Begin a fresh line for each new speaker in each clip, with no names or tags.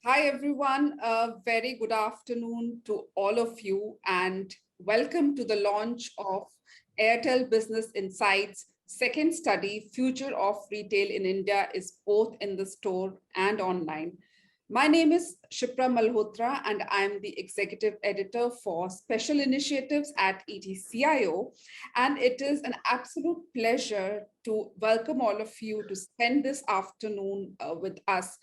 Hi, everyone. A very good afternoon to all of you, and welcome to the launch of Airtel Business Insights second study, Future of Retail in India is both in the store and online. My name is Shipra Malhotra, and I'm the executive editor for special initiatives at ETCIO. And it is an absolute pleasure to welcome all of you to spend this afternoon with us.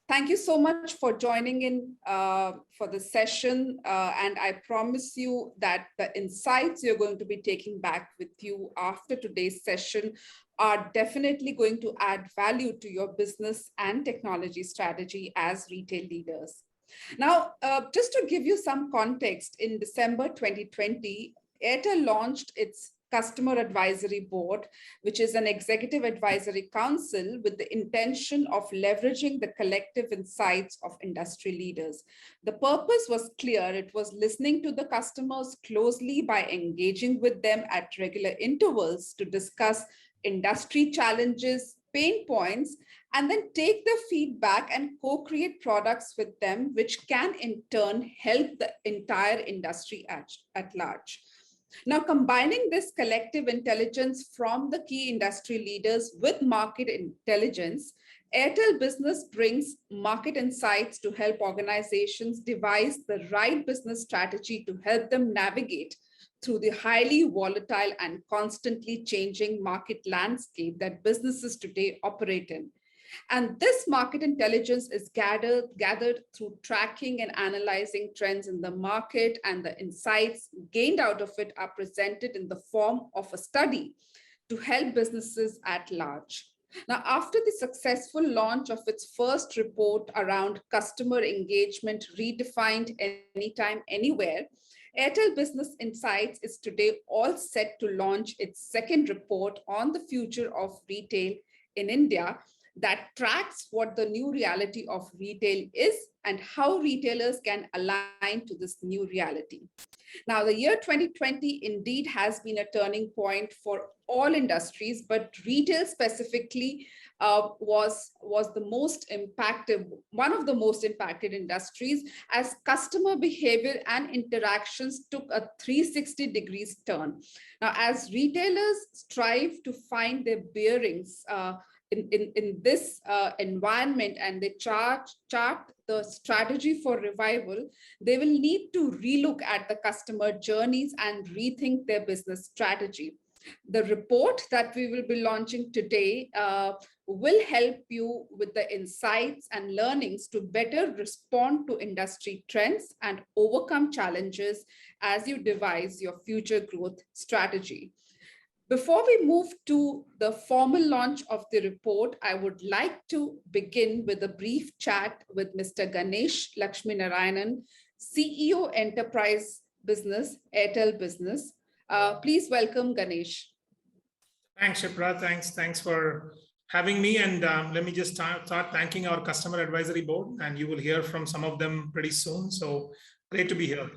Thank you so much for joining in for the session. And I promise you that the insights you're going to be taking back with you after today's session are definitely going to add value to your business and technology strategy as retail leaders. Now, just to give you some context, in December 2020, Airtel launched its Customer Advisory Board, which is an executive advisory council with the intention of leveraging the collective insights of industry leaders. The purpose was clear. It was listening to the customers closely by engaging with them at regular intervals to discuss industry challenges, pain points, and then take the feedback and co-create products with them, which can in turn help the entire industry at large. Now, combining this collective intelligence from the key industry leaders with market intelligence, Airtel Business brings market insights to help organizations devise the right business strategy to help them navigate through the highly volatile and constantly changing market landscape that businesses today operate in. And this market intelligence is gathered through tracking and analyzing trends in the market, and the insights gained out of it are presented in the form of a study to help businesses at large. Now, after the successful launch of its first report around customer engagement redefined anytime, anywhere, Airtel Business Insights is today all set to launch its second report on the future of retail in India that tracks what the new reality of retail is and how retailers can align to this new reality. Now, the year 2020 indeed has been a turning point for all industries, but retail specifically was the most impacted, one of the most impacted industries, as customer behavior and interactions took a 360 degrees turn. Now, as retailers strive to find their bearings, in this environment, and they chart the strategy for revival, they will need to relook at the customer journeys and rethink their business strategy. The report that we will be launching today will help you with the insights and learnings to better respond to industry trends and overcome challenges as you devise your future growth strategy. Before we move to the formal launch of the report, I would like to begin with a brief chat with Mr. Ganesh Lakshminarayanan, CEO Enterprise Business, Airtel Business. Please welcome Ganesh.
Thanks, Shipra. Thanks for having me. And let me just start thanking our Customer Advisory Board, and you will hear from some of them pretty soon. So great to be here.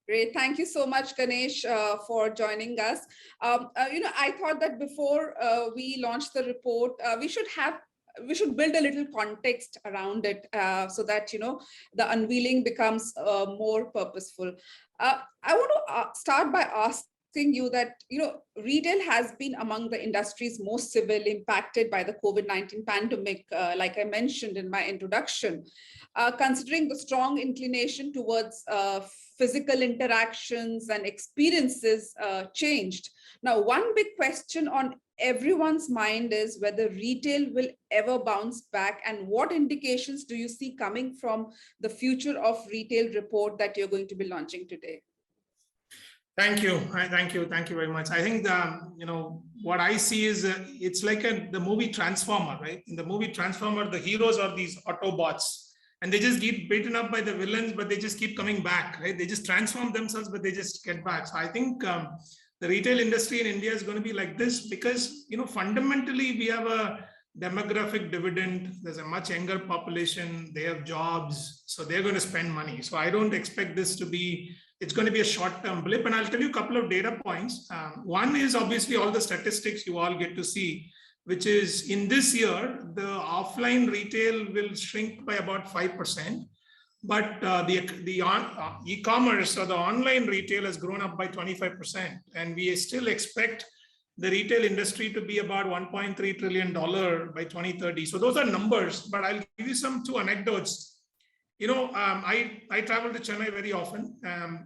Great. Thank you so much, Ganesh, for joining us. I thought that before we launch the report, we should build a little context around it so that, the unveiling becomes more purposeful. I want to start by asking you that, retail has been among the industries most severely impacted by the COVID-19 pandemic, like I mentioned in my introduction. Considering the strong inclination towards physical interactions and experiences changed. Now, one big question on everyone's mind is whether retail will ever bounce back, and what indications do you see coming from the Future of Retail report that you're going to be launching today?
Thank you. Thank you very much. I think what I see is it's like the movie Transformer, right? In the movie Transformer, the heroes are these Autobots, and they just get beaten up by the villains, but they just keep coming back, right? They just transform themselves, but they just get back. So I think the retail industry in India is going to be like this because, fundamentally we have a demographic dividend. There's a much younger population. They have jobs, so they're going to spend money. So I don't expect this to be, it's going to be a short-term blip. And I'll tell you a couple of data points. One is obviously all the statistics you all get to see, which is in this year, the offline retail will shrink by about 5%. But the e-commerce or the online retail has grown up by 25%. And we still expect the retail industry to be about $1.3 trillion by 2030. So those are numbers, but I'll give you two anecdotes. I travel to Chennai very often.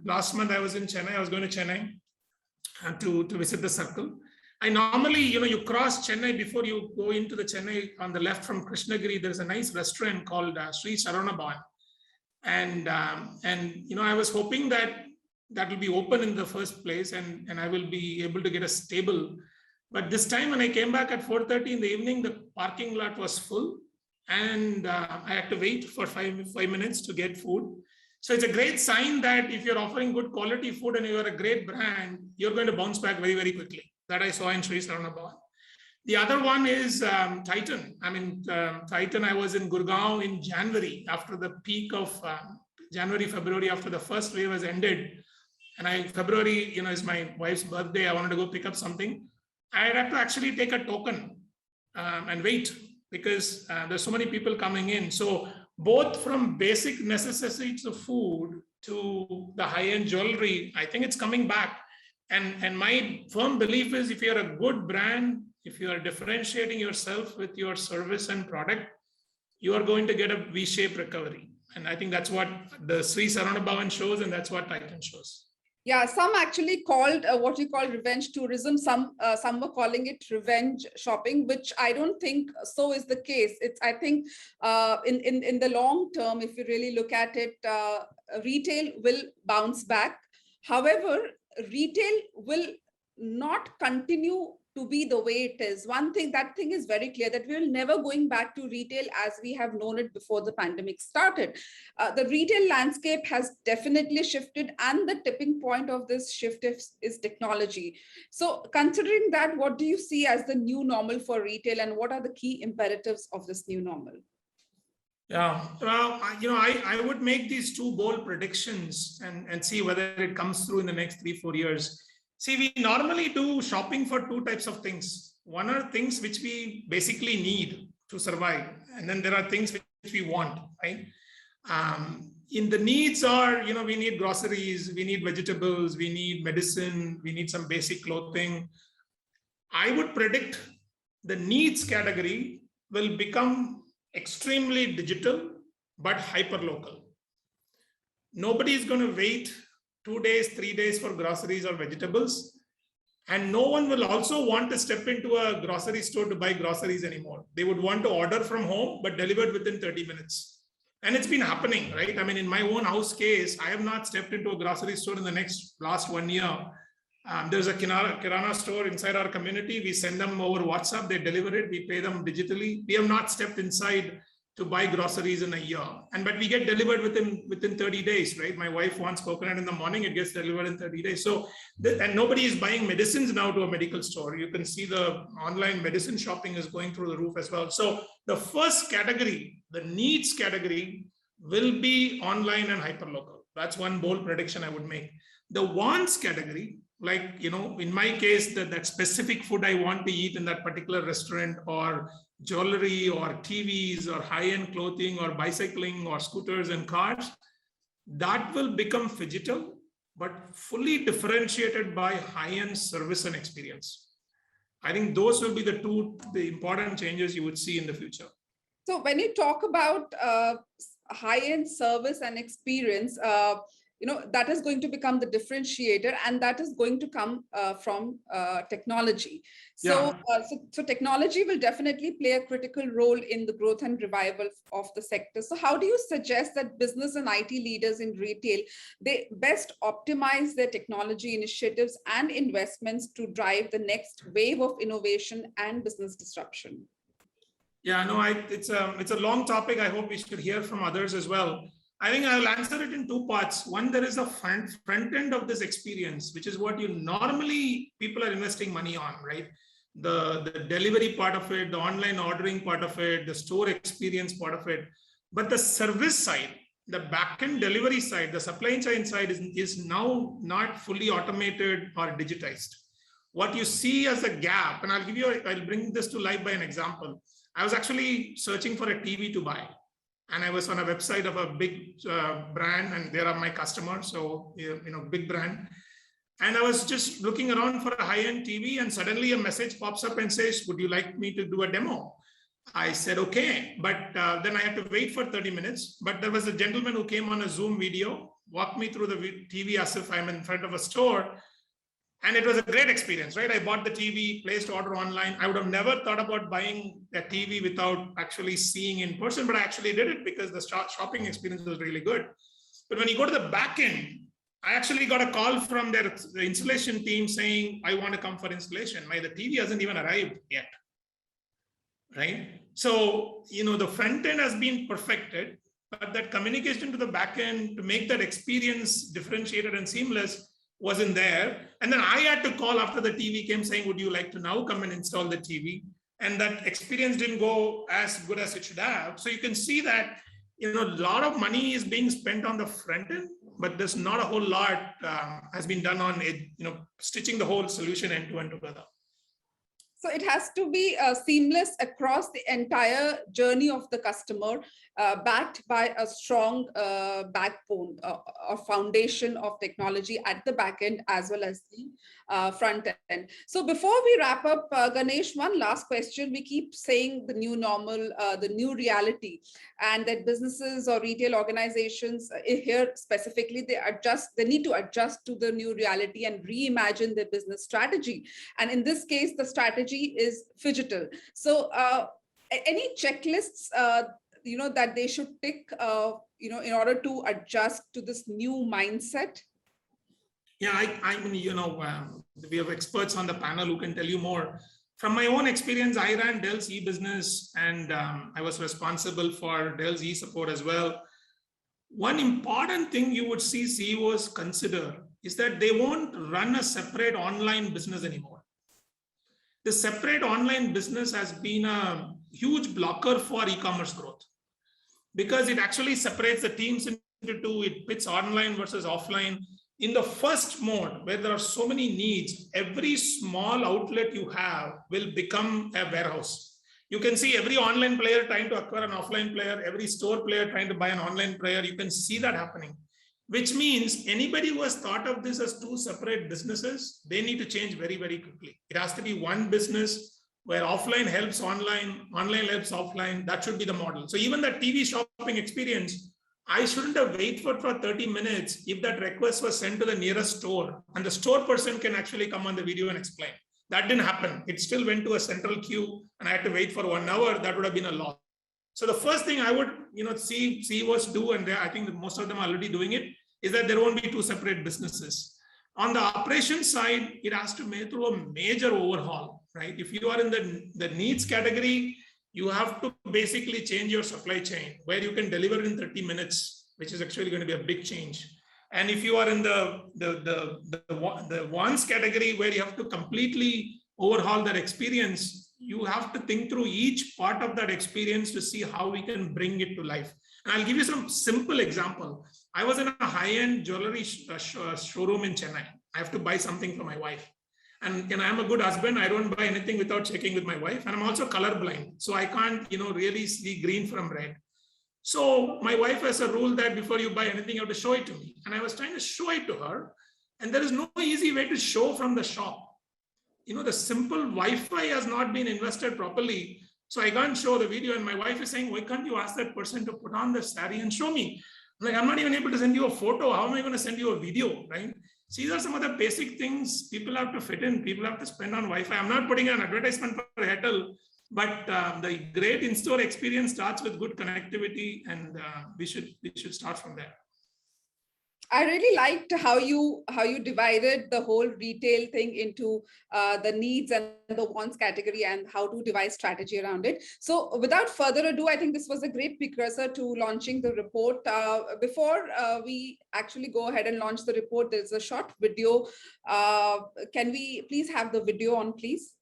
Last month I was in Chennai. I was going to Chennai to visit the circle. I normally, you cross Chennai before you go into the Chennai. On the left from Krishnagiri, there's a nice restaurant called Sri Saravana Bhavan. And I was hoping that will be open in the first place and I will be able to get a table. But this time when I came back at 4:30 in the evening, the parking lot was full and I had to wait for five minutes to get food. So it's a great sign that if you're offering good quality food and you're a great brand, you're going to bounce back very, very quickly. That I saw in Sri Saravana Bhavan. The other one is Titan. Titan, I was in Gurgaon in January after the peak of January, February, after the first wave has ended. And February, is my wife's birthday. I wanted to go pick up something. I had to actually take a token and wait because there's so many people coming in. So both from basic necessities of food to the high-end jewelry, I think it's coming back. And my firm belief is if you're a good brand, if you are differentiating yourself with your service and product, you are going to get a V-shaped recovery. And I think that's what the Sri Saravana Bhavan shows, and that's what Titan shows.
Yeah, some actually called what you call revenge tourism. Some were calling it revenge shopping, which I don't think so is the case. I think in the long term, if you really look at it, retail will bounce back. However, retail will not continue to be the way it is. That thing is very clear, that we will never going back to retail as we have known it before the pandemic started. The retail landscape has definitely shifted, and the tipping point of this shift is technology. So considering that, what do you see as the new normal for retail, and what are the key imperatives of this new normal?
Yeah, well, I would make these two bold predictions and see whether it comes through in the next 3-4 years. See, we normally do shopping for two types of things. One are things which we basically need to survive. And then there are things which we want, right? In the needs are, we need groceries, we need vegetables, we need medicine, we need some basic clothing. I would predict the needs category will become extremely digital, but hyper local. Nobody is going to wait 2 days, 3 days for groceries or vegetables. And no one will also want to step into a grocery store to buy groceries anymore. They would want to order from home, but delivered within 30 minutes. And it's been happening, right? In my own house case, I have not stepped into a grocery store in the last 1 year. There's a Kirana store inside our community. We send them over WhatsApp, they deliver it, we pay them digitally. We have not stepped inside to buy groceries in a year. But we get delivered within 30 days, right? My wife wants coconut in the morning, it gets delivered in 30 days. So, and nobody is buying medicines now to a medical store. You can see the online medicine shopping is going through the roof as well. So the first category, the needs category, will be online and hyperlocal. That's one bold prediction I would make. The wants category, like, in my case, that specific food I want to eat in that particular restaurant, or jewelry or TVs or high-end clothing or bicycling or scooters and cars, that will become phygital, but fully differentiated by high-end service and experience. I think those will be the important changes you would see in the future.
So when you talk about high-end service and experience, that is going to become the differentiator, and that is going to come from technology. So, so technology will definitely play a critical role in the growth and revival of the sector. So how do you suggest that business and IT leaders in retail, they best optimize their technology initiatives and investments to drive the next wave of innovation and business disruption?
Yeah, no, it's a long topic. I hope we should hear from others as well. I think I'll answer it in two parts. One, there is a front end of this experience, which is what normally people are investing money on, right? The delivery part of it, the online ordering part of it, the store experience part of it. But the service side, the back-end delivery side, the supply chain side is now not fully automated or digitized. what you see as a gap, and I'll bring this to life by an example. I was actually searching for a TV to buy, and I was on a website of a big brand, and they are my customers, so big brand. And I was just looking around for a high-end TV, and suddenly a message pops up and says, "Would you like me to do a demo?" I said, okay, but then I had to wait for 30 minutes. But there was a gentleman who came on a Zoom video, walked me through the TV as if I'm in front of a store. And it was a great experience, right? I bought the TV, placed order online. I would have never thought about buying a TV without actually seeing in person, but I actually did it because the shopping experience was really good. But when you go to the back end, I actually got a call from the installation team saying, I want to come for installation. The TV hasn't even arrived yet, right? So, the front end has been perfected, but that communication to the back end to make that experience differentiated and seamless wasn't there. And then I had to call after the TV came saying, would you like to now come and install the TV? And that experience didn't go as good as it should have. So you can see that, a lot of money is being spent on the front end, but there's not a whole lot has been done on it, stitching the whole solution end to end together.
So it has to be seamless across the entire journey of the customer, backed by a strong backbone or foundation of technology at the back end as well as the front end. So before we wrap up, Ganesh, one last question. We keep saying the new normal, the new reality, and that businesses or retail organizations here specifically, they need to adjust to the new reality and reimagine their business strategy. And in this case, the strategy is phygital. So any checklists that they should tick in order to adjust to this new mindset?
Yeah, I mean, we have experts on the panel who can tell you more. From my own experience, I ran Dell's e-business, and I was responsible for Dell's e-support as well. One important thing you would see CEOs consider is that they won't run a separate online business anymore. The separate online business has been a huge blocker for e-commerce growth because it actually separates the teams into two. It pits online versus offline. In the first mode, where there are so many needs, every small outlet you have will become a warehouse. You can see every online player trying to acquire an offline player, every store player trying to buy an online player. You can see that happening, which means anybody who has thought of this as two separate businesses, they need to change very, very quickly. It has to be one business where offline helps online, online helps offline. That should be the model. So even that TV shopping experience, I shouldn't have waited for 30 minutes if that request was sent to the nearest store and the store person can actually come on the video and explain. That didn't happen. It still went to a central queue and I had to wait for 1 hour. That would have been a loss. So the first thing I would see CEOs do, and I think that most of them are already doing it, is that there won't be two separate businesses. On the operations side, it has to go through a major overhaul, right? If you are in the needs category, you have to basically change your supply chain where you can deliver in 30 minutes, which is actually going to be a big change. And if you are in the wants category where you have to completely overhaul that experience, you have to think through each part of that experience to see how we can bring it to life. And I'll give you some simple example. I was in a high-end jewelry showroom in Chennai. I have to buy something for my wife. And I'm a good husband. I don't buy anything without checking with my wife. And I'm also colorblind. So I can't, really see green from red. So my wife has a rule that before you buy anything, you have to show it to me. And I was trying to show it to her. And there is no easy way to show from the shop. The simple Wi-Fi has not been invested properly. So I can't show the video. And my wife is saying, why can't you ask that person to put on the saree and show me? I'm not even able to send you a photo. How am I going to send you a video, right? So these are some of the basic things people have to fit in. People have to spend on Wi-Fi. I'm not putting an advertisement for Airtel, but the great in-store experience starts with good connectivity, and we should start from there.
I really liked how you divided the whole retail thing into the needs and the wants category and how to devise strategy around it. So without further ado, I think this was a great precursor to launching the report. Before we actually go ahead and launch the report, there's a short video. Can we please have the video on, please?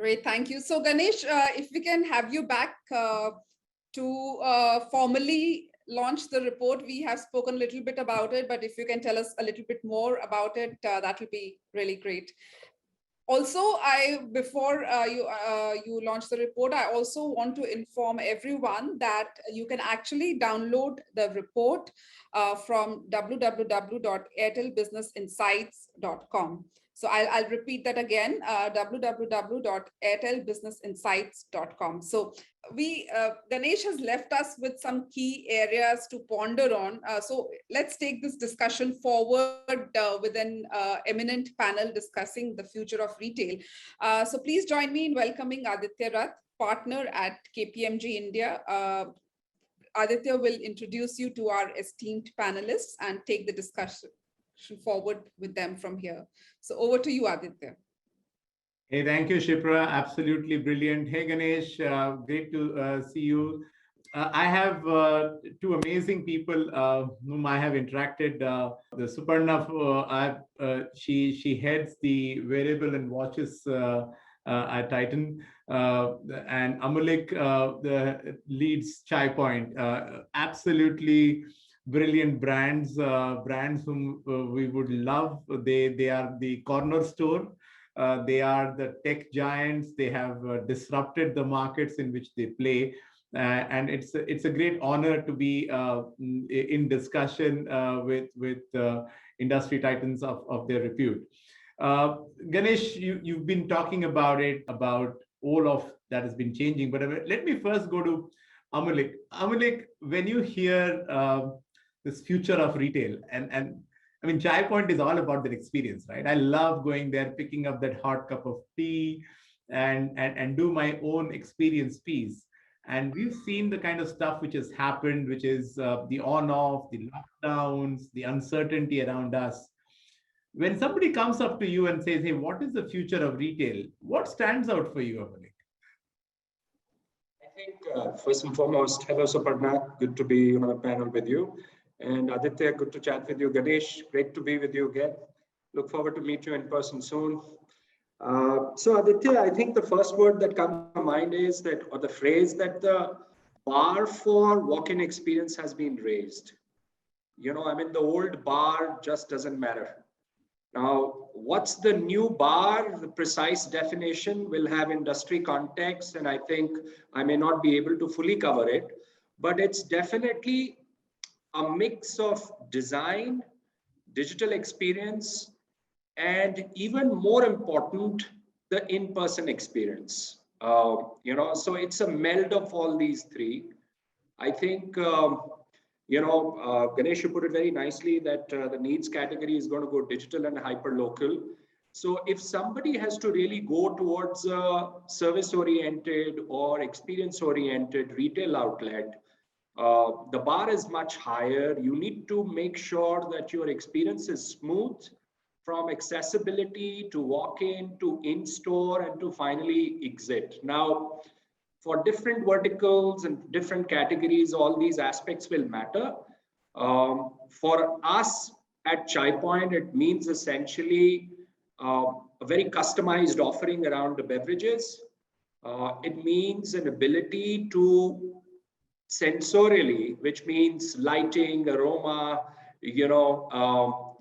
Great, thank you. So Ganesh, if we can have you back to formally launch the report. We have spoken a little bit about it, but if you can tell us a little bit more about it, that will be really great. Also, before you launch the report, I also want to inform everyone that you can actually download the report from www.airtelbusinessinsights.com. So I'll repeat that again, www.airtelbusinessinsights.com. So Ganesh has left us with some key areas to ponder on. So let's take this discussion forward with an eminent panel discussing the future of retail. So please join me in welcoming Aditya Rath, partner at KPMG India. Aditya will introduce you to our esteemed panelists and take the discussion forward with them from here. So over to you, Aditya.
Hey, thank you, Shipra. Absolutely brilliant. Hey, Ganesh, great to see you. I have two amazing people whom I have interacted. The Suparna, she heads the wearable and watches at Titan, and Amulik leads Chai Point. Absolutely brilliant brands, brands whom we would love. They are the corner store. They are the tech giants. They have disrupted the markets in which they play. And it's a great honor to be in discussion with industry titans of their repute. Ganesh, you've been talking about it, about all of that has been changing. But let me first go to Amulik. Amulik, when you hear this future of retail, and I mean, Chai Point is all about that experience, right? I love going there, picking up that hot cup of tea, and do my own experience piece. And we've seen the kind of stuff which has happened, which is the on-off, the lockdowns, the uncertainty around us. When somebody comes up to you and says, "Hey, what is the future of retail?" What stands out for you, Amulik?
I think first and foremost, hello Suparna, good to be on a panel with you. And Aditya, good to chat with you. Ganesh, great to be with you again. Look forward to meet you in person soon. So Aditya, I think the first word that comes to mind is that, or the phrase that the bar for walk-in experience has been raised. You know, I mean, the old bar just doesn't matter. Now, what's the new bar? The precise definition will have industry context, and I think I may not be able to fully cover it, but it's definitely a mix of design, digital experience, and even more important, the in-person experience. You know, so it's a meld of all these three. I think, Ganesh, you put it very nicely that the needs category is going to go digital and hyper-local. So if somebody has to really go towards a service-oriented or experience-oriented retail outlet, the bar is much higher. You need to make sure that your experience is smooth, from accessibility to walk-in to in-store and to finally exit. Now, for different verticals and different categories, all these aspects will matter. For us at Chai Point, it means essentially a very customized offering around the beverages. It means an ability to sensorially, which means lighting, aroma,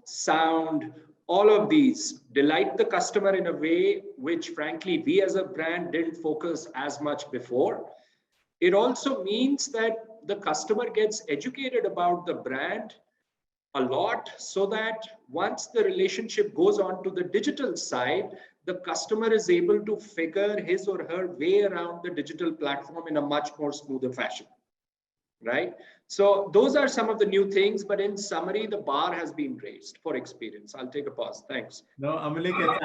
sound, all of these delight the customer in a way which frankly we as a brand didn't focus as much before. It also means that the customer gets educated about the brand a lot, so that once the relationship goes on to the digital side, the customer is able to figure his or her way around the digital platform in a much more smoother fashion. Right? So those are some of the new things, but in summary, the bar has been raised for experience. I'll take a pause. Thanks.
No, Amulik, it's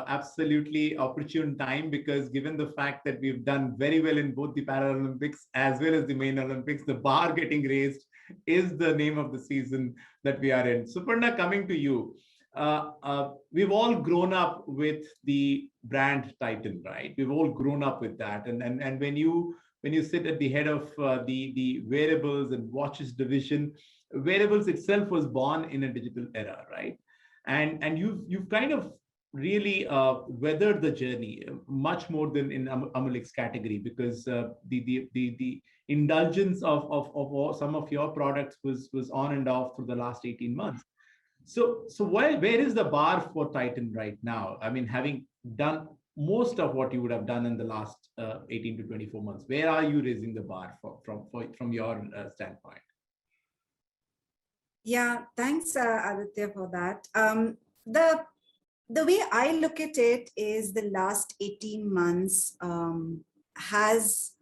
absolutely opportune time, because given the fact that we've done very well in both the Paralympics as well as the main Olympics, the bar getting raised is the name of the season that we are in. Suparna, coming to you. We've all grown up with the brand Titan, right? We've all grown up with that. And when you sit at the head of the wearables and watches division, wearables itself was born in a digital era, right? And you've kind of really weathered the journey much more than in Amulik's category, because the indulgence of some of your products was on and off through the last 18 months. So where is the bar for Titan right now? I mean, having done most of what you would have done in the last 18 to 24 months, where are you raising the bar from your standpoint?
Yeah, thanks, Aditya, for that. The way I look at it is the last 18 months has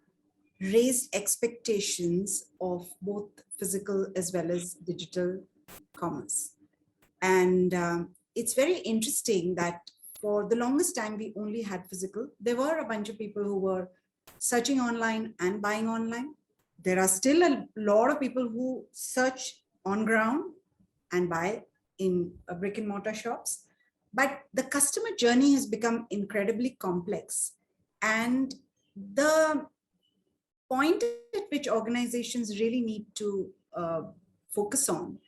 raised expectations of both physical as well as digital commerce. And it's very interesting that for the longest time, we only had physical. There were a bunch of people who were searching online and buying online. There are still a lot of people who search on ground and buy in brick and mortar shops. But the customer journey has become incredibly complex. And the point at which organizations really need to focus on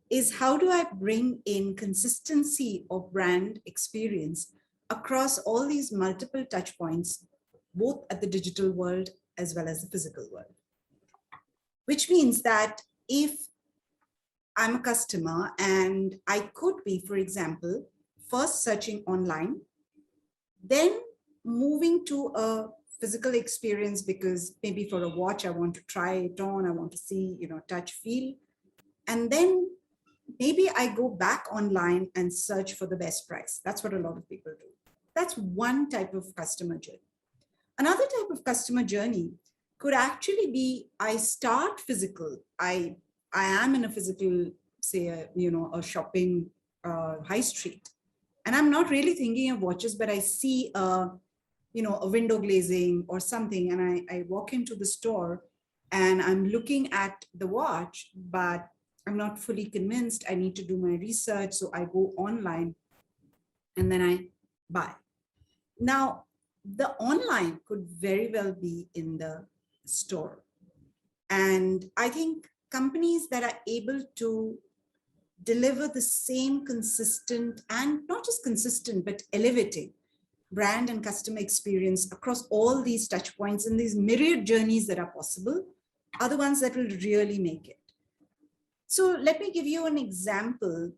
is how do I bring in consistency of brand experience across all these multiple touch points, both at the digital world as well as the physical world. Which means that if I'm a customer and I could be, for example, first searching online, then moving to a physical experience because maybe for a watch, I want to try it on, I want to see, touch, feel. And then maybe I go back online and search for the best price. That's what a lot of people do. That's one type of customer journey. Another type of customer journey could actually be, I start physical. I am in a physical, say, a shopping high street. And I'm not really thinking of watches, but I see a window glazing or something. And I walk into the store and I'm looking at the watch, but I'm not fully convinced. I need to do my research. So I go online and then I buy. Now, the online could very well be in the store. And I think companies that are able to deliver the same consistent and not just consistent, but elevating brand and customer experience across all these touch points and these myriad journeys that are possible are the ones that will really make it. So let me give you an example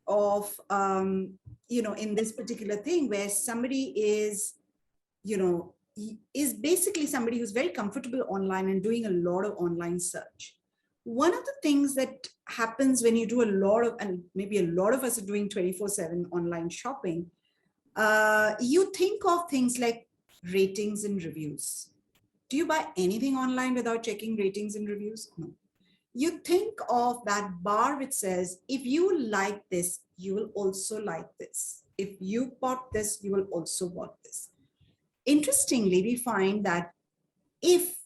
of, in this particular thing where somebody is, is basically somebody who's very comfortable online and doing a lot of online search. One of the things that happens when you do a lot of, and maybe a lot of us are doing 24/7 online shopping, you think of things like ratings and reviews. Do you buy anything online without checking ratings and reviews? No. You think of that bar which says, if you like this, you will also like this. If you bought this, you will also bought this. Interestingly, we find that if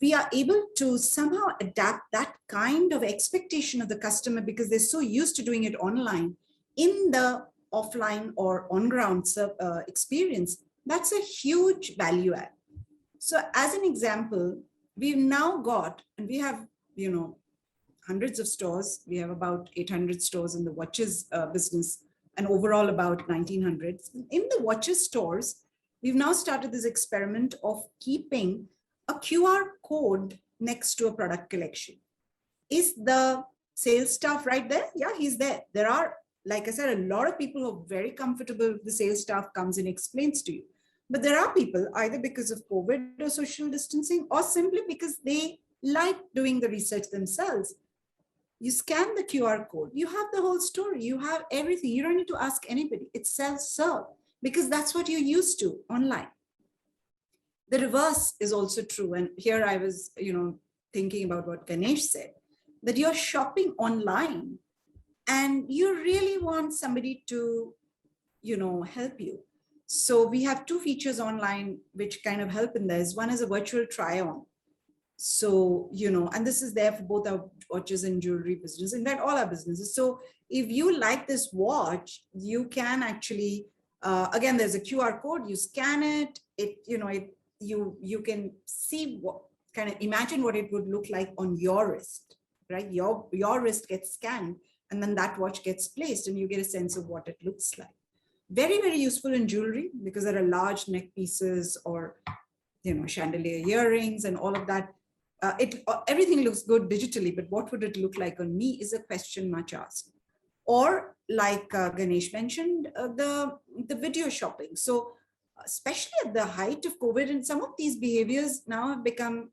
we are able to somehow adapt that kind of expectation of the customer because they're so used to doing it online in the offline or on-ground experience, that's a huge value add. So as an example, we've now got, and we have, hundreds of stores. We have about 800 stores in the watches business and overall about 1900. In the watches stores, we've now started this experiment of keeping a QR code next to a product collection. Is the sales staff right there? Yeah, he's there. There are, like I said, a lot of people who are very comfortable if the sales staff comes and explains to you. But there are people either because of COVID or social distancing or simply because they like doing the research themselves. You scan the QR code, you have the whole story, you have everything. You don't need to ask anybody. It's self-serve because that's what you're used to online. The reverse is also true. And here I was, thinking about what Ganesh said, that you're shopping online and you really want somebody to, help you. So we have two features online which kind of help in this. One is a virtual try-on. So, and this is there for both our watches and jewelry business, in fact, all our businesses. So if you like this watch, you can actually, again, there's a QR code, you scan it, you can see what kind of imagine what it would look like on your wrist, right? Your wrist gets scanned and then that watch gets placed and you get a sense of what it looks like. Very, very useful in jewelry because there are large neck pieces or, chandelier earrings and all of that. Everything looks good digitally, but what would it look like on me is a question much asked. Or like Ganesh mentioned, the video shopping. So especially at the height of COVID, and some of these behaviors now have become,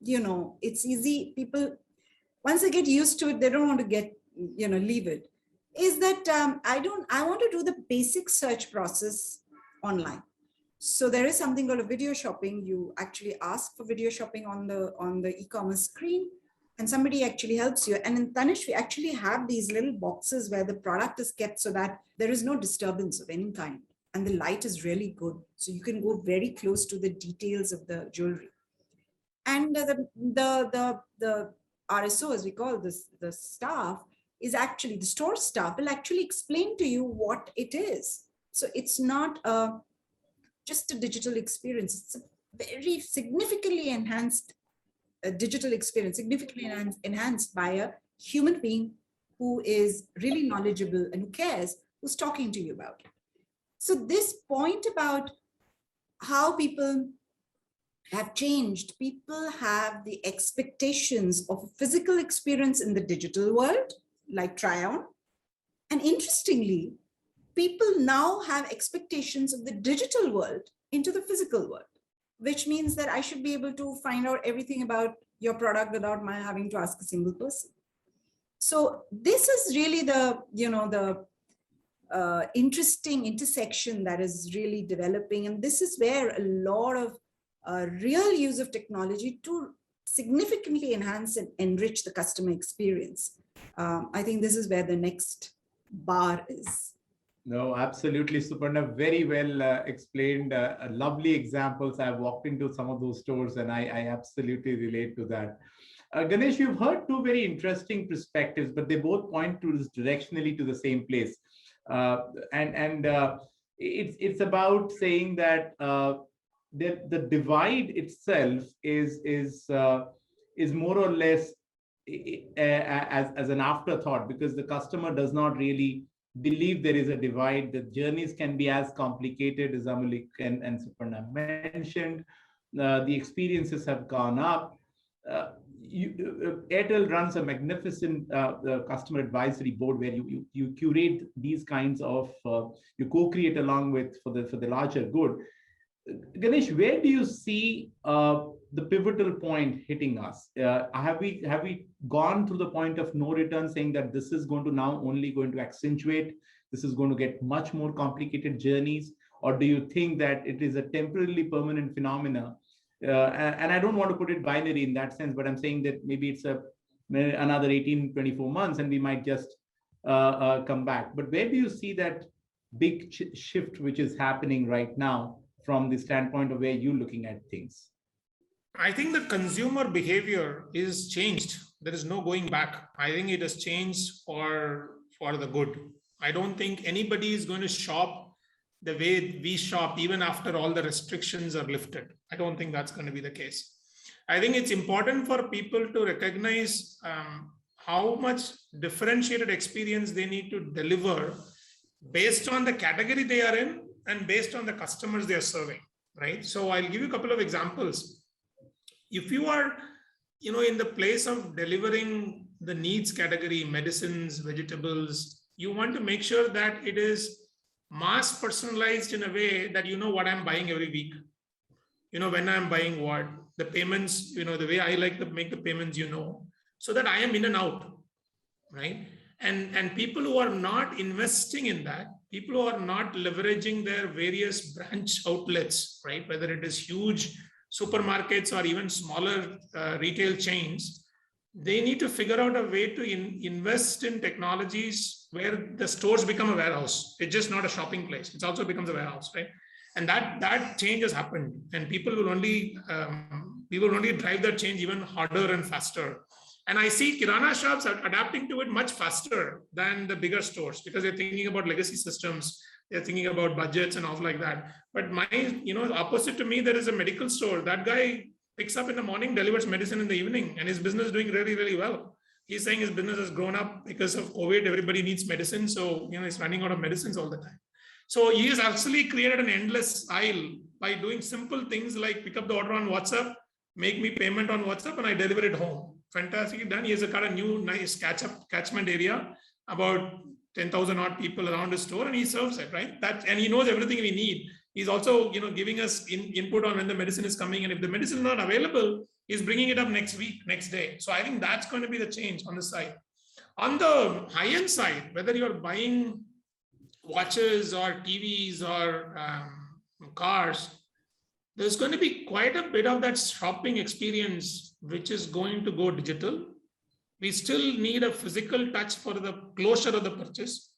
it's easy. People, once they get used to it, they don't want to leave it. Is that I want to do the basic search process online. So there is something called a video shopping. You actually ask for video shopping on the e-commerce screen, and somebody actually helps you. And in Tanishq, we actually have these little boxes where the product is kept so that there is no disturbance of any kind. And the light is really good. So you can go very close to the details of the jewelry. And the RSO, as we call this, the staff, is actually, the store staff will actually explain to you what it is. So it's not just a digital experience. It's a very significantly enhanced digital experience, significantly enhanced by a human being who is really knowledgeable and who cares, who's talking to you about it. So this point about how people have changed, people have the expectations of a physical experience in the digital world, like try on. And interestingly, people now have expectations of the digital world into the physical world, which means that I should be able to find out everything about your product without my having to ask a single person. So this is really the interesting intersection that is really developing. And this is where a lot of real use of technology to significantly enhance and enrich the customer experience. I think this is where the next bar is.
No, absolutely, Suparna. Very well explained. Lovely examples. I've walked into some of those stores and I absolutely relate to that. Ganesh, you've heard two very interesting perspectives, but they both point to this directionally to the same place. It's about saying that the divide itself is more or less as an afterthought, because the customer does not really believe there is a divide. The journeys can be as complicated as Amulik and Suparna mentioned. The experiences have gone up. Airtel runs a magnificent customer advisory board where you curate these kinds of, you co-create along with for the larger good. Ganesh, where do you see the pivotal point hitting us? Have we gone through the point of no return, saying that this is going to accentuate, this is going to get much more complicated journeys? Or do you think that it is a temporarily permanent phenomena? And I don't want to put it binary in that sense, but I'm saying that maybe it's another 18, 24 months and we might just come back. But where do you see that big shift which is happening right now from the standpoint of where you're looking at things?
I think the consumer behavior is changed. There is no going back. I think it has changed for the good. I don't think anybody is going to shop the way we shop, even after all the restrictions are lifted. I don't think that's going to be the case. I think it's important for people to recognize how much differentiated experience they need to deliver based on the category they are in and based on the customers they are serving, right? So I'll give you a couple of examples. If you are, in the place of delivering the needs category, medicines, vegetables, you want to make sure that it is mass personalized in a way that you know what I'm buying every week. When I'm buying what, the payments, the way I like to make the payments, so that I am in and out, right? And people who are not investing in that, people who are not leveraging their various branch outlets, right? Whether it is huge supermarkets or even smaller retail chains, they need to figure out a way to invest in technologies where the stores become a warehouse. It's just not a shopping place. It also becomes a warehouse, right? And that change has happened, and people will only drive that change even harder and faster. And I see Kirana shops are adapting to it much faster than the bigger stores because they're thinking about legacy systems. They're thinking about budgets and all like that. But opposite to me, there is a medical store. That guy picks up in the morning, delivers medicine in the evening, and his business is doing really, really well. He's saying his business has grown up because of COVID. Everybody needs medicine. So, he's running out of medicines all the time. So he has actually created an endless aisle by doing simple things like pick up the order on WhatsApp, make me payment on WhatsApp, and I deliver it home. Fantastically done. He has got a new nice catchment area, about 10,000 odd people around his store, and he serves it, right? And he knows everything we need. He's also, giving us input on when the medicine is coming, and if the medicine is not available, he's bringing it up next week, next day. So I think that's going to be the change on the side. On the high-end side, whether you're buying watches or TVs or cars, there's going to be quite a bit of that shopping experience which is going to go digital. We still need a physical touch for the closure of the purchase,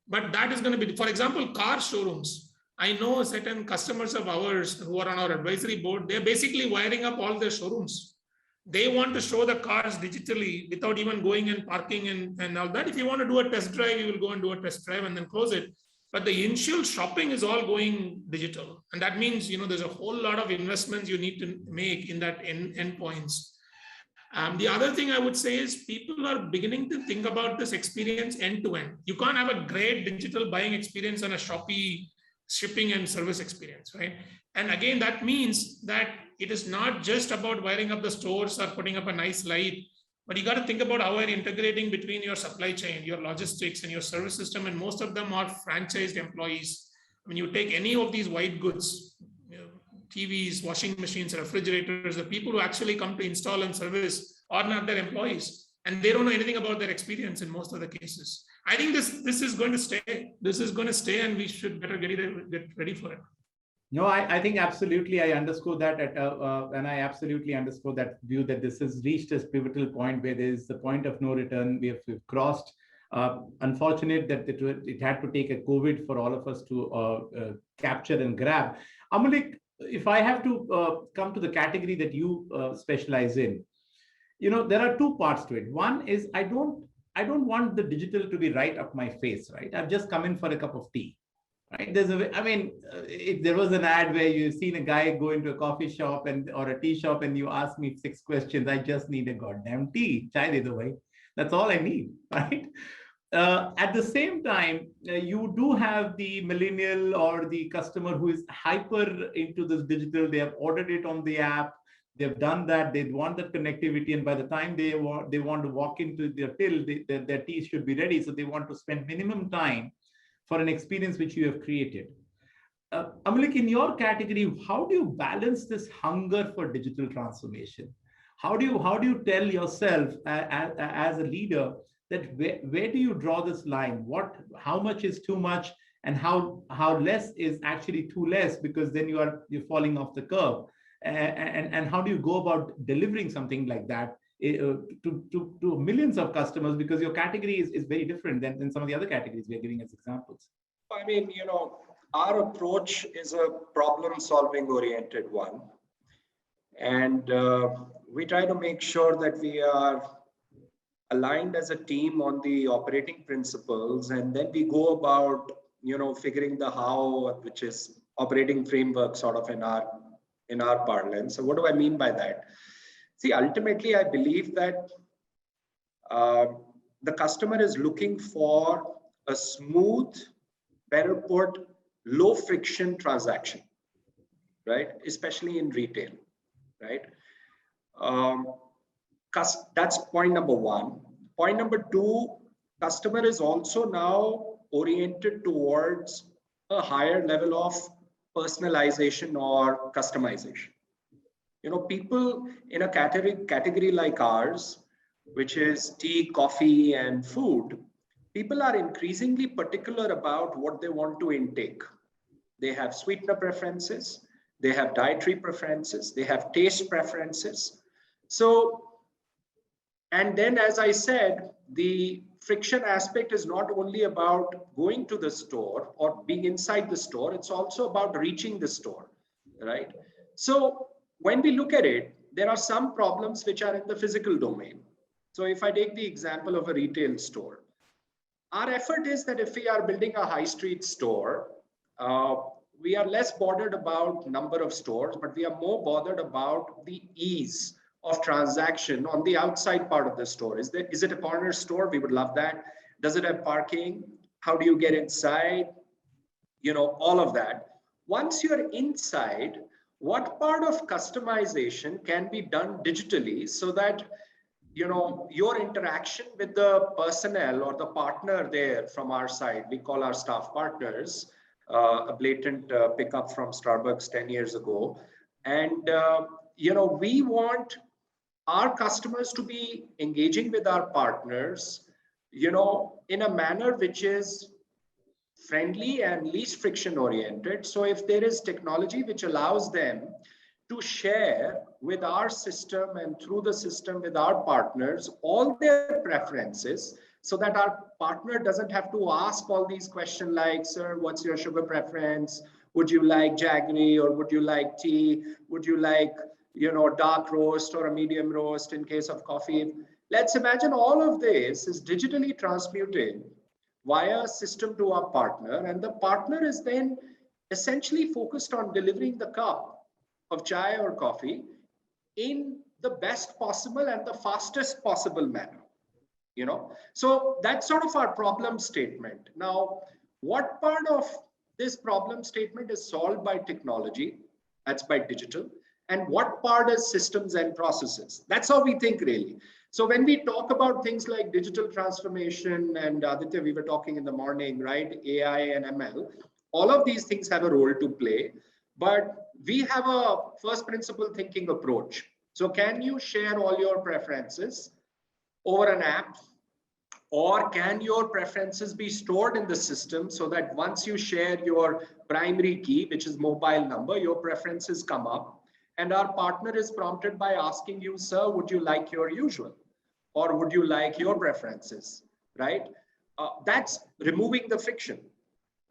but that is going to be, for example, car showrooms. I know certain customers of ours who are on our advisory board, they're basically wiring up all their showrooms. They want to show the cars digitally without even going and parking and all that. If you want to do a test drive, you will go and do a test drive and then close it. But the initial shopping is all going digital. And that means, there's a whole lot of investments you need to make in that endpoints. The other thing I would say is people are beginning to think about this experience end to end. You can't have a great digital buying experience on a Shopee shipping and service experience, right? And again, that means that it is not just about wiring up the stores or putting up a nice light, but you got to think about how you're integrating between your supply chain, your logistics, and your service system. And most of them are franchised employees. When you take any of these white goods, TVs, washing machines, refrigerators, the people who actually come to install and service are not their employees, and they don't know anything about their experience in most of the cases. I think this is going to stay. This is going to stay, and we should better get ready for it.
No, I think absolutely. I underscore that, and I absolutely underscore that view that this has reached this pivotal point where there is the point of no return. We've crossed. Unfortunate that it had to take a COVID for all of us to capture and grab. Amulik, if I have to come to the category that you specialize in, there are two parts to it. One is I don't want the digital to be right up my face, right? I've just come in for a cup of tea. Right? If there was an ad where you've seen a guy go into a coffee shop or a tea shop and you ask me 6 questions, I just need a goddamn tea. Chai de do bhai. That's all I need, right? At the same time, you do have the millennial or the customer who is hyper into this digital. They have ordered it on the app. They've done that. They want that connectivity, and by the time they want to walk into their till, their tea should be ready. So they want to spend minimum time for an experience which you have created. Amulik, in your category, how do you balance this hunger for digital transformation? How do you tell yourself as a leader that where do you draw this line? How much is too much, and how less is actually too less, because then you're falling off the curve? And how do you go about delivering something like that to millions of customers, because your category is very different than some of the other categories we are giving as examples?
I mean, our approach is a problem-solving oriented one. And we try to make sure that we are aligned as a team on the operating principles, and then we go about, figuring the how, which is operating framework sort of in our parlance. So what do I mean by that? See, ultimately, I believe that the customer is looking for a smooth, better put, low friction transaction, right? Especially in retail, right? That's point number one. Point number two, customer is also now oriented towards a higher level of personalization or customization. People in a category like ours, which is tea, coffee, and food, people are increasingly particular about what they want to intake. They have sweetener preferences, they have dietary preferences, they have taste preferences. So, and then, as I said, the friction aspect is not only about going to the store or being inside the store, it's also about reaching the store, right? So when we look at it, there are some problems which are in the physical domain. So if I take the example of a retail store, our effort is that if we are building a high street store, we are less bothered about number of stores, but we are more bothered about the ease of transaction on the outside part of the store. Is it a corner store? We would love that. Does it have parking? How do you get inside? all of that. Once you're inside, what part of customization can be done digitally so that your interaction with the personnel or the partner there from our side, we call our staff partners, a blatant pickup from Starbucks 10 years ago. And, we want our customers to be engaging with our partners, in a manner which is friendly and least friction oriented. So if there is technology which allows them to share with our system and through the system with our partners all their preferences, so that our partner doesn't have to ask all these questions like, sir, what's your sugar preference? Would you like jaggery, or would you like tea? Would you like, dark roast or a medium roast in case of coffee? Let's imagine all of this is digitally transmuted via a system to our partner, and the partner is then essentially focused on delivering the cup of chai or coffee in the best possible and the fastest possible manner. So that's sort of our problem statement. Now, what part of this problem statement is solved by technology? That's by digital. And what part is systems and processes? That's how we think, really. So when we talk about things like digital transformation, and Aditya, we were talking in the morning, right? AI and ML, all of these things have a role to play, but we have a first principle thinking approach. So can you share all your preferences over an app, or can your preferences be stored in the system so that once you share your primary key, which is mobile number, your preferences come up, and our partner is prompted by asking you, sir, would you like your usual, or would you like your preferences, right? That's removing the friction,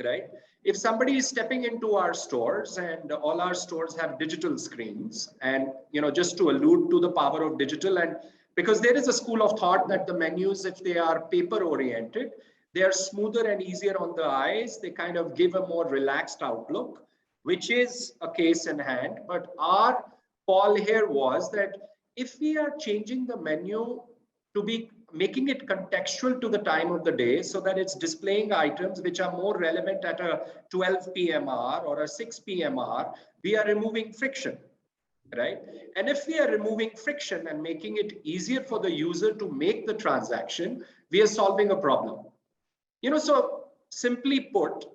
right? If somebody is stepping into our stores, and all our stores have digital screens, and just to allude to the power of digital, and because there is a school of thought that the menus, if they are paper oriented, they are smoother and easier on the eyes. They kind of give a more relaxed outlook, which is a case in hand. But our call here was that if we are changing the menu to be making it contextual to the time of the day, so that it's displaying items which are more relevant at a 12 p.m. hour or a 6 p.m. hour, we are removing friction, right? And if we are removing friction and making it easier for the user to make the transaction, we are solving a problem. So simply put,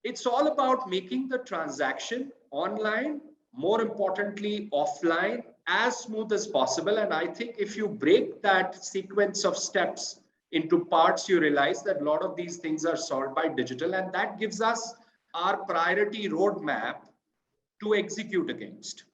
it's all about making the transaction online, more importantly, offline, as smooth as possible. And I think if you break that sequence of steps into parts, you realize that a lot of these things are solved by digital, and that gives us our priority roadmap to execute against.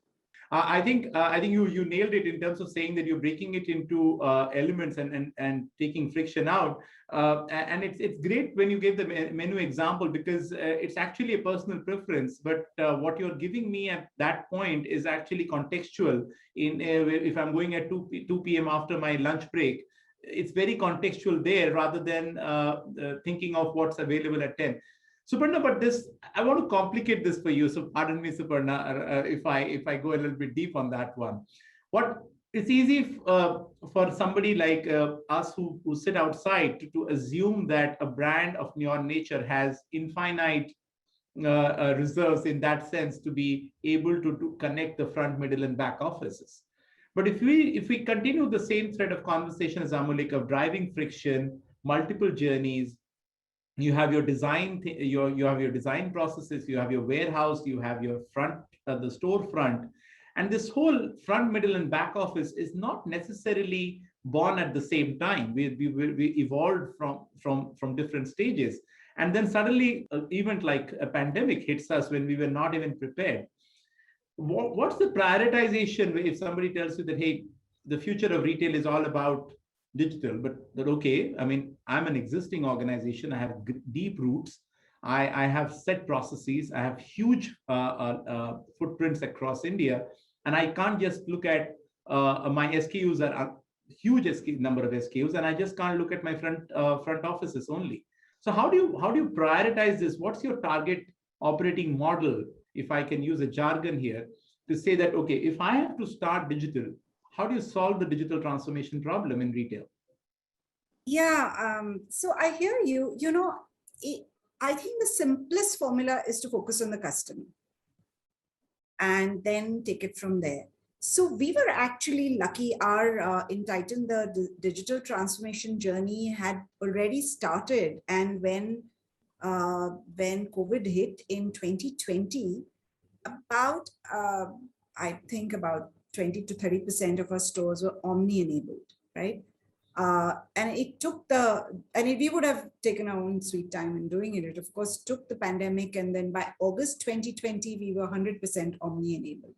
I think you nailed it in terms of saying that you're breaking it into elements and taking friction out. And it's great when you gave the menu example, because it's actually a personal preference. But what you're giving me at that point is actually contextual. If I'm going at 2 p.m. after my lunch break, it's very contextual there, rather than thinking of what's available at 10. Suparna, but I want to complicate this for you. So pardon me, Suparna, if I go a little bit deep on that one. It's easy for somebody like us who sit outside to assume that a brand of your nature has infinite reserves in that sense to be able to connect the front, middle, and back offices. But if we continue the same thread of conversation as Amulik, of driving friction, multiple journeys, you have your design, you have your design processes, you have your warehouse, you have your front, the storefront, and this whole front, middle, and back office is not necessarily born at the same time. We evolved from different stages, and then suddenly an event like a pandemic hits us when we were not even prepared. What's the prioritization if somebody tells you that, hey, the future of retail is all about digital, but that, okay, I mean, I'm an existing organization, I have deep roots, I have set processes, I have huge footprints across India, and I can't just look at my SKUs are a huge number of SKUs, and I just can't look at my front offices only. So how do you prioritize this? What's your target operating model, if I can use a jargon here, to say that, okay, if I have to start digital, how do you solve the digital transformation problem in retail?
Yeah, so I hear you. I think the simplest formula is to focus on the customer and then take it from there. So we were actually lucky. Our in Titan, the digital transformation journey had already started. And when COVID hit in 2020, about I think about 20 to 30% of our stores were omni-enabled, right? And it took we would have taken our own sweet time in doing it. It of course took the pandemic, and then by August 2020, we were 100% omni-enabled.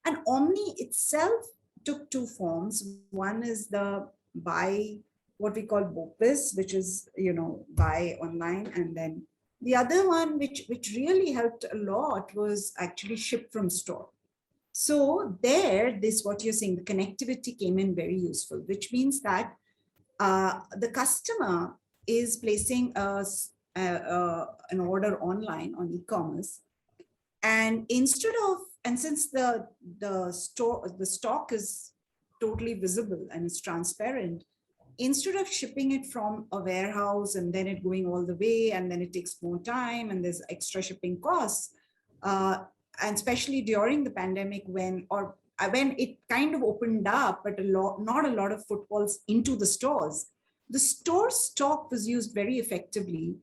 And Omni itself took two forms. One is the buy, what we call BOPIS, which is, buy online. And then the other one, which really helped a lot, was actually ship from store. So there, what you're saying, the connectivity came in very useful, which means that the customer is placing an order online on e-commerce. And since the stock is totally visible and it's transparent, instead of shipping it from a warehouse and then it going all the way, and then it takes more time and there's extra shipping costs, and especially during the pandemic when it kind of opened up, but not a lot of footfalls into the stores, the store stock was used very effectively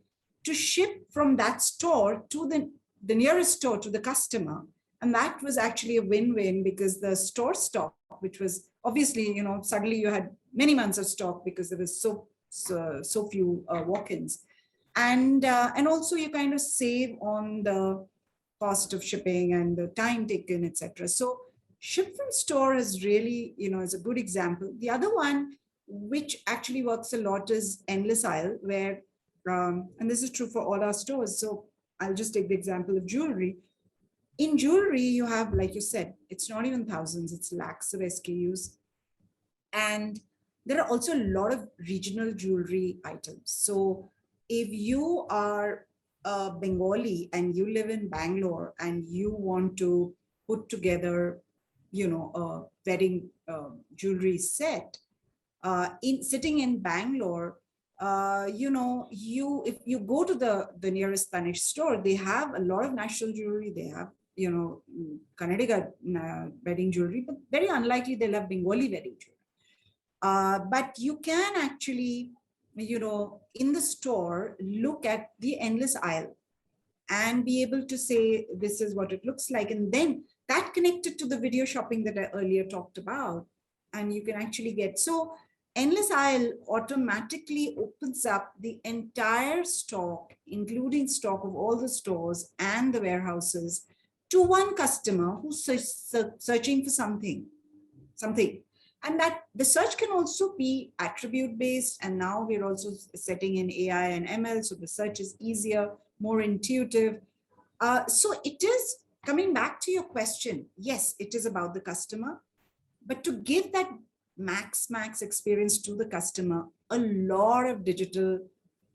to ship from that store to the nearest store to the customer. And that was actually a win-win, because the store stock, which was obviously, suddenly you had many months of stock because there was so few walk-ins. And also you kind of save on the cost of shipping and the time taken, etc. So ship from store is really, is a good example. The other one, which actually works a lot, is endless aisle, where, and this is true for all our stores. So I'll just take the example of jewelry. In jewelry, you have, like you said, it's not even thousands, it's lakhs of SKUs. And there are also a lot of regional jewelry items. So if you are a Bengali and you live in Bangalore and you want to put together, a wedding jewelry set, sitting in Bangalore, if you go to the nearest Tanishq store, they have a lot of national jewelry. They have, Kannadiga wedding jewelry, but very unlikely they'll have Bengali wedding jewelry. But you can actually, in the store, look at the endless aisle and be able to say, this is what it looks like. And then that connected to the video shopping that I earlier talked about. And you can actually get, so endless aisle automatically opens up the entire stock, including stock of all the stores and the warehouses, to one customer who's searching for something. And that the search can also be attribute based. And now we're also setting in AI and ML. So the search is easier, more intuitive. So it is, coming back to your question, yes, it is about the customer, but to give that max experience to the customer, a lot of digital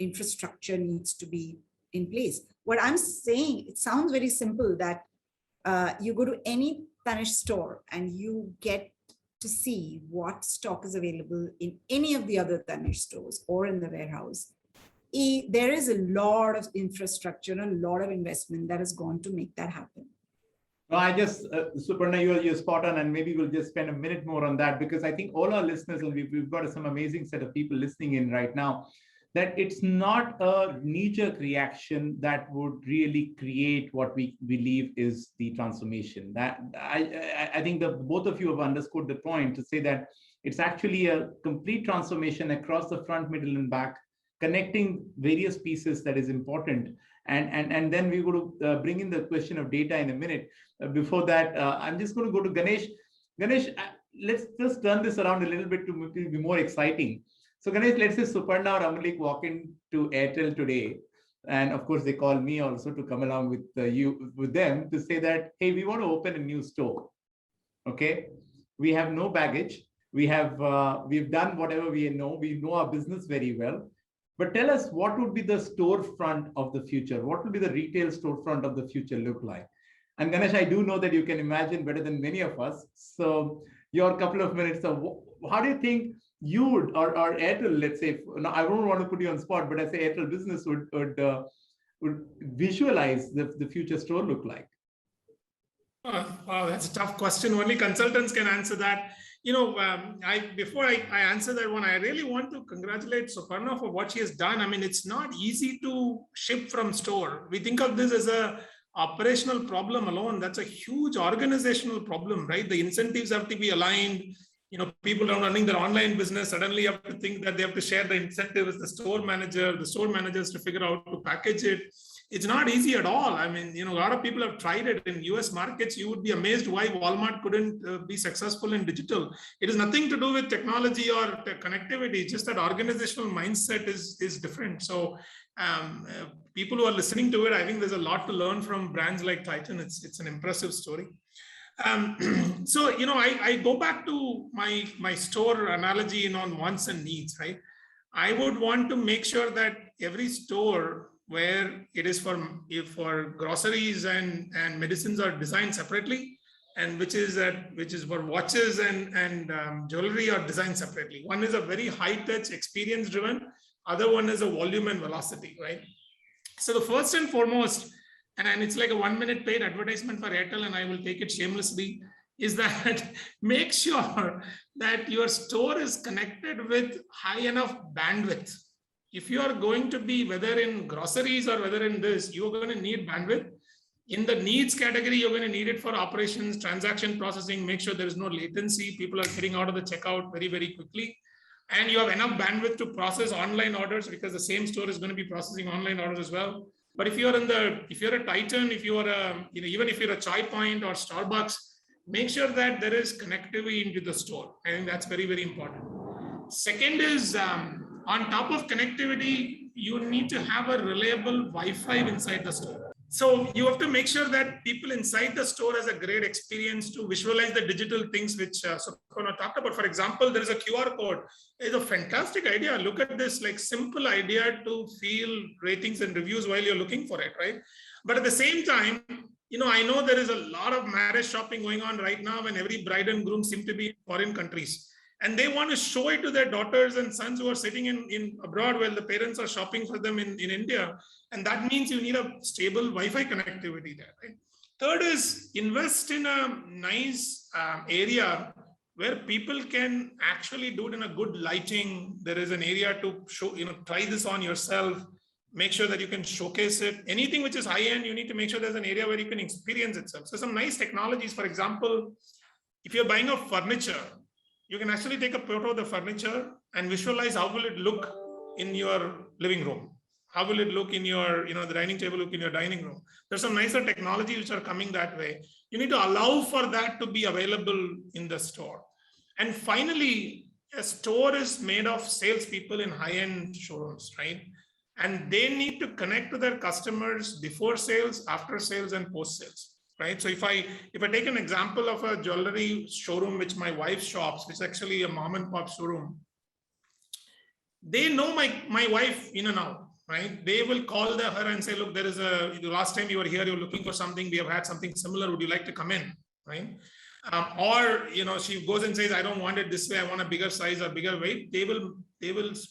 infrastructure needs to be in place. What I'm saying, it sounds very simple, that you go to any Tanishq store and you get to see what stock is available in any of the other Tanishq stores or in the warehouse. There is a lot of infrastructure and a lot of investment that has gone to make that happen.
No, Suparna, you're spot on, and maybe we'll just spend a minute more on that, because I think all our listeners, and we've got some amazing set of people listening in right now, that it's not a knee-jerk reaction that would really create what we believe is the transformation. That I think that both of you have underscored the point to say that it's actually a complete transformation across the front, middle, and back, connecting various pieces that is important. And then we're going to bring in the question of data in a minute. Before that, I'm just going to go to Ganesh. Ganesh, let's just turn this around a little bit to be more exciting. So Ganesh, let's say Suparna or Amalik walk into Airtel today. And of course, they call me also to come along with with them to say that, hey, we want to open a new store. Okay, we have no baggage. We've done whatever we know our business very well. But tell us, what would be the storefront of the future? What will be the retail storefront of the future look like? And Ganesh, I do know that you can imagine better than many of us. So your couple of minutes of how do you think you would, or Airtel, let's say, I don't want to put you on spot, but I say Airtel Business would would visualize the future store look like?
Wow, that's a tough question. Only consultants can answer that. Before I answer that one, I really want to congratulate Suparna for what she has done. I mean, it's not easy to ship from store. We think of this as a operational problem alone. That's a huge organizational problem, right? The incentives have to be aligned. People are running their online business suddenly have to think that they have to share the incentive with the store manager. The store managers to figure out to package it. It's not easy at all. I mean, a lot of people have tried it in US markets. You would be amazed why Walmart couldn't be successful in digital. It has nothing to do with technology or connectivity, just that organizational mindset is different. So people who are listening to it, I think there's a lot to learn from brands like Titan. It's an impressive story. So, I go back to my store analogy on wants and needs, right? I would want to make sure that every store where it is for groceries and medicines are designed separately, and which is for watches and jewelry are designed separately. One is a very high touch experience driven, other one is a volume and velocity, right? So the first and foremost, and it's like a 1-minute paid advertisement for Airtel, and I will take it shamelessly, is that make sure that your store is connected with high enough bandwidth. If you are going to be, whether in groceries or whether in this, you're going to need bandwidth. In the needs category, you're going to need it for operations, transaction processing, make sure there is no latency. People are getting out of the checkout very, very quickly. And you have enough bandwidth to process online orders, because the same store is going to be processing online orders as well. But if you're a Titan, if you are even if you're a Chai Point or Starbucks, make sure that there is connectivity into the store. I think that's very, very important. Second is, on top of connectivity, you need to have a reliable Wi-Fi inside the store. So you have to make sure that people inside the store has a great experience to visualize the digital things which Suparna talked about. For example, there is a QR code. It's a fantastic idea. Look at this, like simple idea to feel ratings and reviews while you're looking for it, right? But at the same time, I know there is a lot of marriage shopping going on right now, and every bride and groom seem to be in foreign countries. And they want to show it to their daughters and sons who are sitting in abroad while the parents are shopping for them in India. And that means you need a stable Wi-Fi connectivity there, right? Third is invest in a nice area where people can actually do it in a good lighting. There is an area to show, try this on yourself, make sure that you can showcase it. Anything which is high end, you need to make sure there's an area where you can experience itself. So some nice technologies, for example, if you're buying a furniture, you can actually take a photo of the furniture and visualize how will it look in your living room. How will it look in your, the dining table look in your dining room? There's some nicer technologies which are coming that way. You need to allow for that to be available in the store. And finally, a store is made of salespeople in high-end showrooms, right? And they need to connect to their customers before sales, after sales, and post sales. Right. So if I take an example of a jewelry showroom, which my wife shops, which is actually a mom and pop showroom, they know my wife in and out, right? They will call her and say, look, there is the last time you were here, you were looking for something. We have had something similar. Would you like to come in? Right. Or, she goes and says, I don't want it this way. I want a bigger size or bigger weight. They will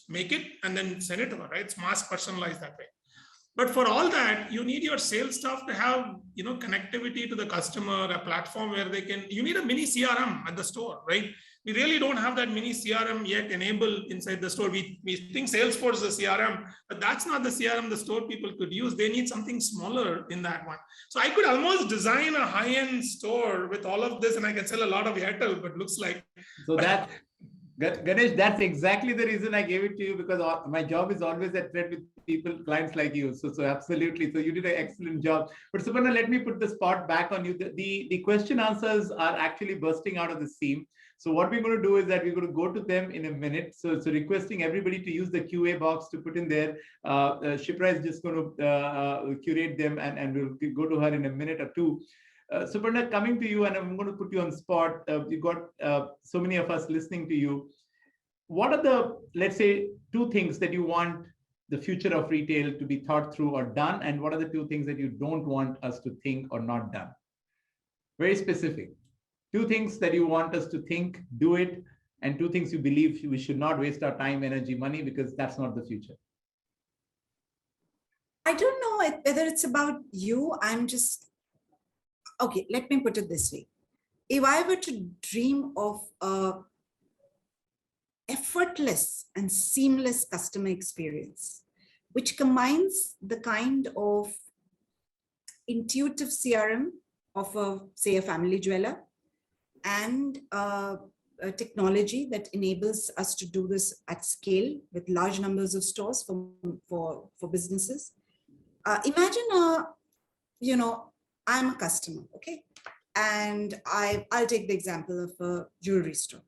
make it and then send it to her, right? It's mass personalized that way. But for all that, you need your sales staff to have, connectivity to the customer, a platform where you need a mini CRM at the store, right? We really don't have that mini CRM yet enabled inside the store. We think Salesforce is a CRM, but that's not the CRM the store people could use. They need something smaller in that one. So I could almost design a high-end store with all of this, and I can sell a lot of Airtel, but looks like.
So that, Ganesh, that's exactly the reason I gave it to you, because my job is always at thread with people, clients like you. So absolutely. So you did an excellent job. But Suparna, let me put the spot back on you. The question answers are actually bursting out of the seam. So what we're going to do is that we're going to go to them in a minute. So requesting everybody to use the QA box to put in there. Shipra is just going to curate them, and we'll go to her in a minute or two. Suparna, coming to you, and I'm going to put you on spot. You've got so many of us listening to you. What are the, let's say, 2 things that you want the future of retail to be thought through or done? And what are the 2 things that you don't want us to think or not done? Very specific. 2 things that you want us to think, do it, and 2 things you believe we should not waste our time, energy, money, because that's not the future.
I don't know whether it's about you. I'm just, okay, let me put it this way. If I were to dream of a effortless and seamless customer experience, which combines the kind of intuitive CRM of say a family jeweler and a technology that enables us to do this at scale with large numbers of stores for businesses. Imagine I'm a customer, okay? And I'll take the example of a jewelry store.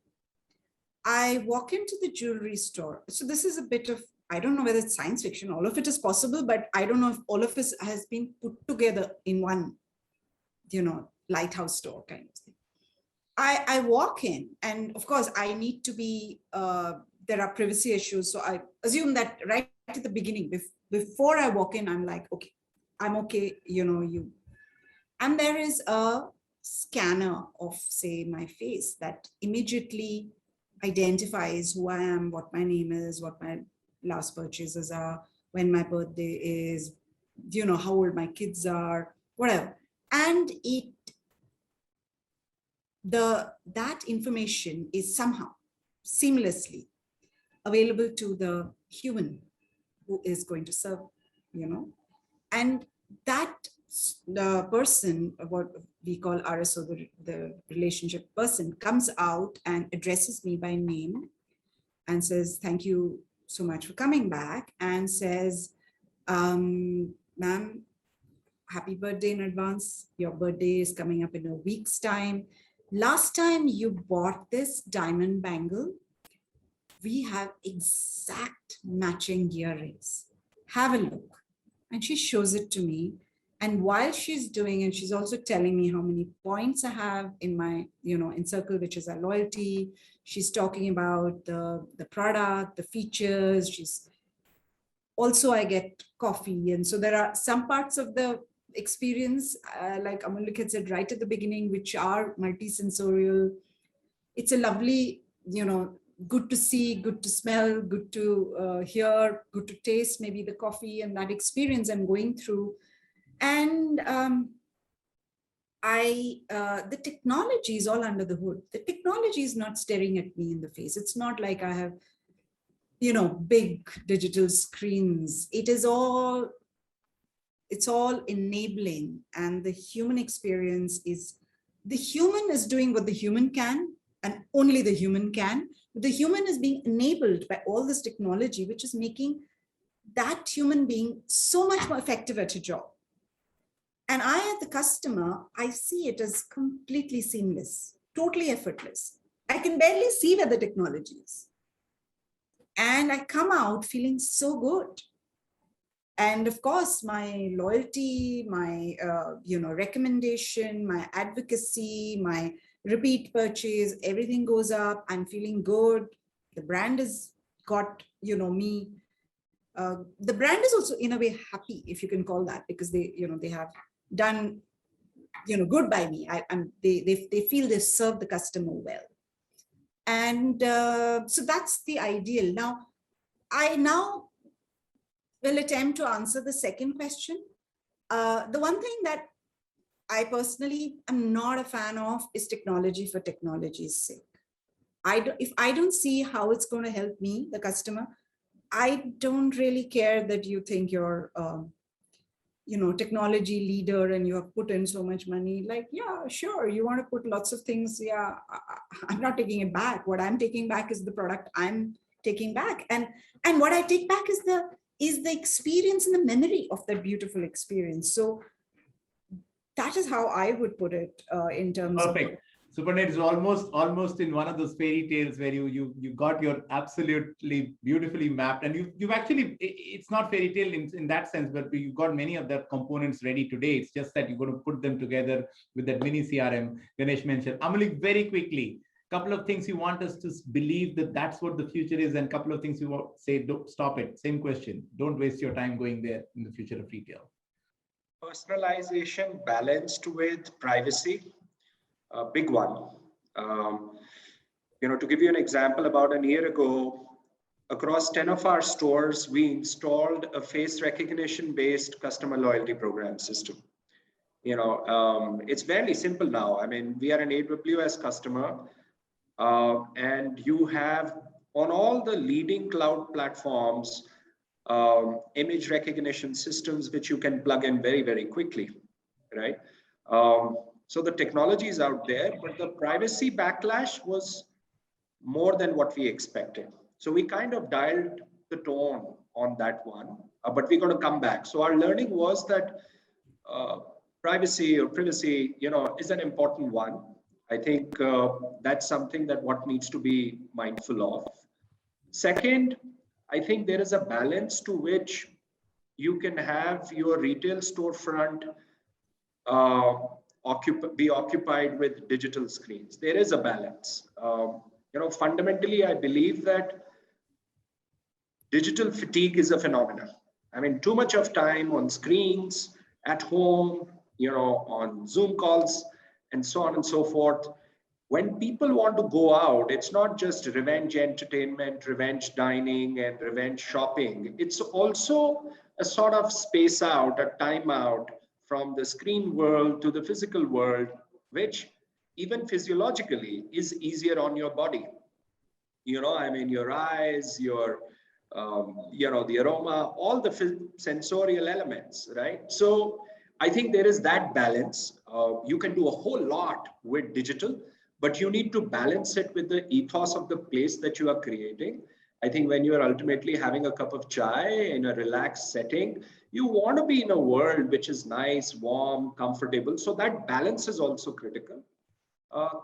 I walk into the jewelry store. So this is a bit of, I don't know whether it's science fiction, all of it is possible, but I don't know if all of this has been put together in one, lighthouse store kind of thing. I walk in, and of course I need to be, there are privacy issues. So I assume that right at the beginning, before I walk in, I'm like, okay, I'm okay, and there is a scanner of, say, my face that immediately identifies who I am, what my name is, what my last purchases are, when my birthday is, how old my kids are, whatever. And that information is somehow seamlessly available to the human who is going to serve, and that the person, what we call RSO, the relationship person, comes out and addresses me by name and says, thank you so much for coming back, and says, ma'am, happy birthday in advance. Your birthday is coming up in a week's time. Last time you bought this diamond bangle, we have exact matching earrings. Have a look. And she shows it to me. And while she's doing it, she's also telling me how many points I have in my, in Circle, which is our loyalty. She's talking about the product, the features. She's also, I get coffee. And so there are some parts of the experience, like Amulya had said right at the beginning, which are multisensorial. It's a lovely, good to see, good to smell, good to hear, good to taste, maybe the coffee and that experience I'm going through. And the technology is all under the hood. The technology is not staring at me in the face. It's not like I have, big digital screens. It's all enabling. And the human experience is, the human is doing what the human can, and only the human can. The human is being enabled by all this technology, which is making that human being so much more effective at a job. And I, as the customer, I see it as completely seamless, totally effortless. I can barely see where the technology is. And I come out feeling so good. And of course, my loyalty, my recommendation, my advocacy, my repeat purchase, everything goes up. I'm feeling good. The brand has got, me. The brand is also in a way happy, if you can call that, because they have done, good by me. They feel they serve the customer well. And so that's the ideal. Now, I will attempt to answer the second question. The one thing that I personally am not a fan of is technology for technology's sake. If I don't see how it's going to help me, the customer, I don't really care that you think you're, technology leader and you have put in so much money. Like, yeah, sure, you want to put lots of things. Yeah, I'm not taking it back. What I'm taking back is the product I'm taking back, and what I take back is the experience and the memory of that beautiful experience. So that is how I would put it in terms
Perfect. Suparna, it's almost in one of those fairy tales where you got your absolutely beautifully mapped, and you've actually, it's not fairy tale in that sense, but you got many of the components ready today. It's just that you're going to put them together with that mini CRM Ganesh mentioned. Amulya, very quickly, couple of things you want us to believe that that's what the future is, and couple of things you want say, don't stop it. Same question. Don't waste your time going there in the future of retail.
Personalization balanced with privacy. A big one. To give you an example, about a year ago, across 10 of our stores, we installed a face recognition based customer loyalty program system. It's fairly simple now. I mean, we are an AWS customer, and you have on all the leading cloud platforms, image recognition systems, which you can plug in very, very quickly, right? So the technology is out there, but the privacy backlash was more than what we expected. So we kind of dialed the tone on that one, but we're going to come back. So our learning was that privacy is an important one. I think that's something that what needs to be mindful of. Second, I think there is a balance to which you can have your retail storefront be occupied with digital screens. There is a balance. Fundamentally, I believe that digital fatigue is a phenomenon. I mean, too much of time on screens, at home, on Zoom calls, and so on and so forth. When people want to go out, it's not just revenge entertainment, revenge dining, and revenge shopping. It's also a sort of space out, a time out from the screen world to the physical world, which even physiologically is easier on your body. I mean, your eyes, your, the aroma, all the sensorial elements, right? So I think there is that balance. You can do a whole lot with digital, but you need to balance it with the ethos of the place that you are creating. I think when you are ultimately having a cup of chai in a relaxed setting, you want to be in a world which is nice, warm, comfortable. So that balance is also critical.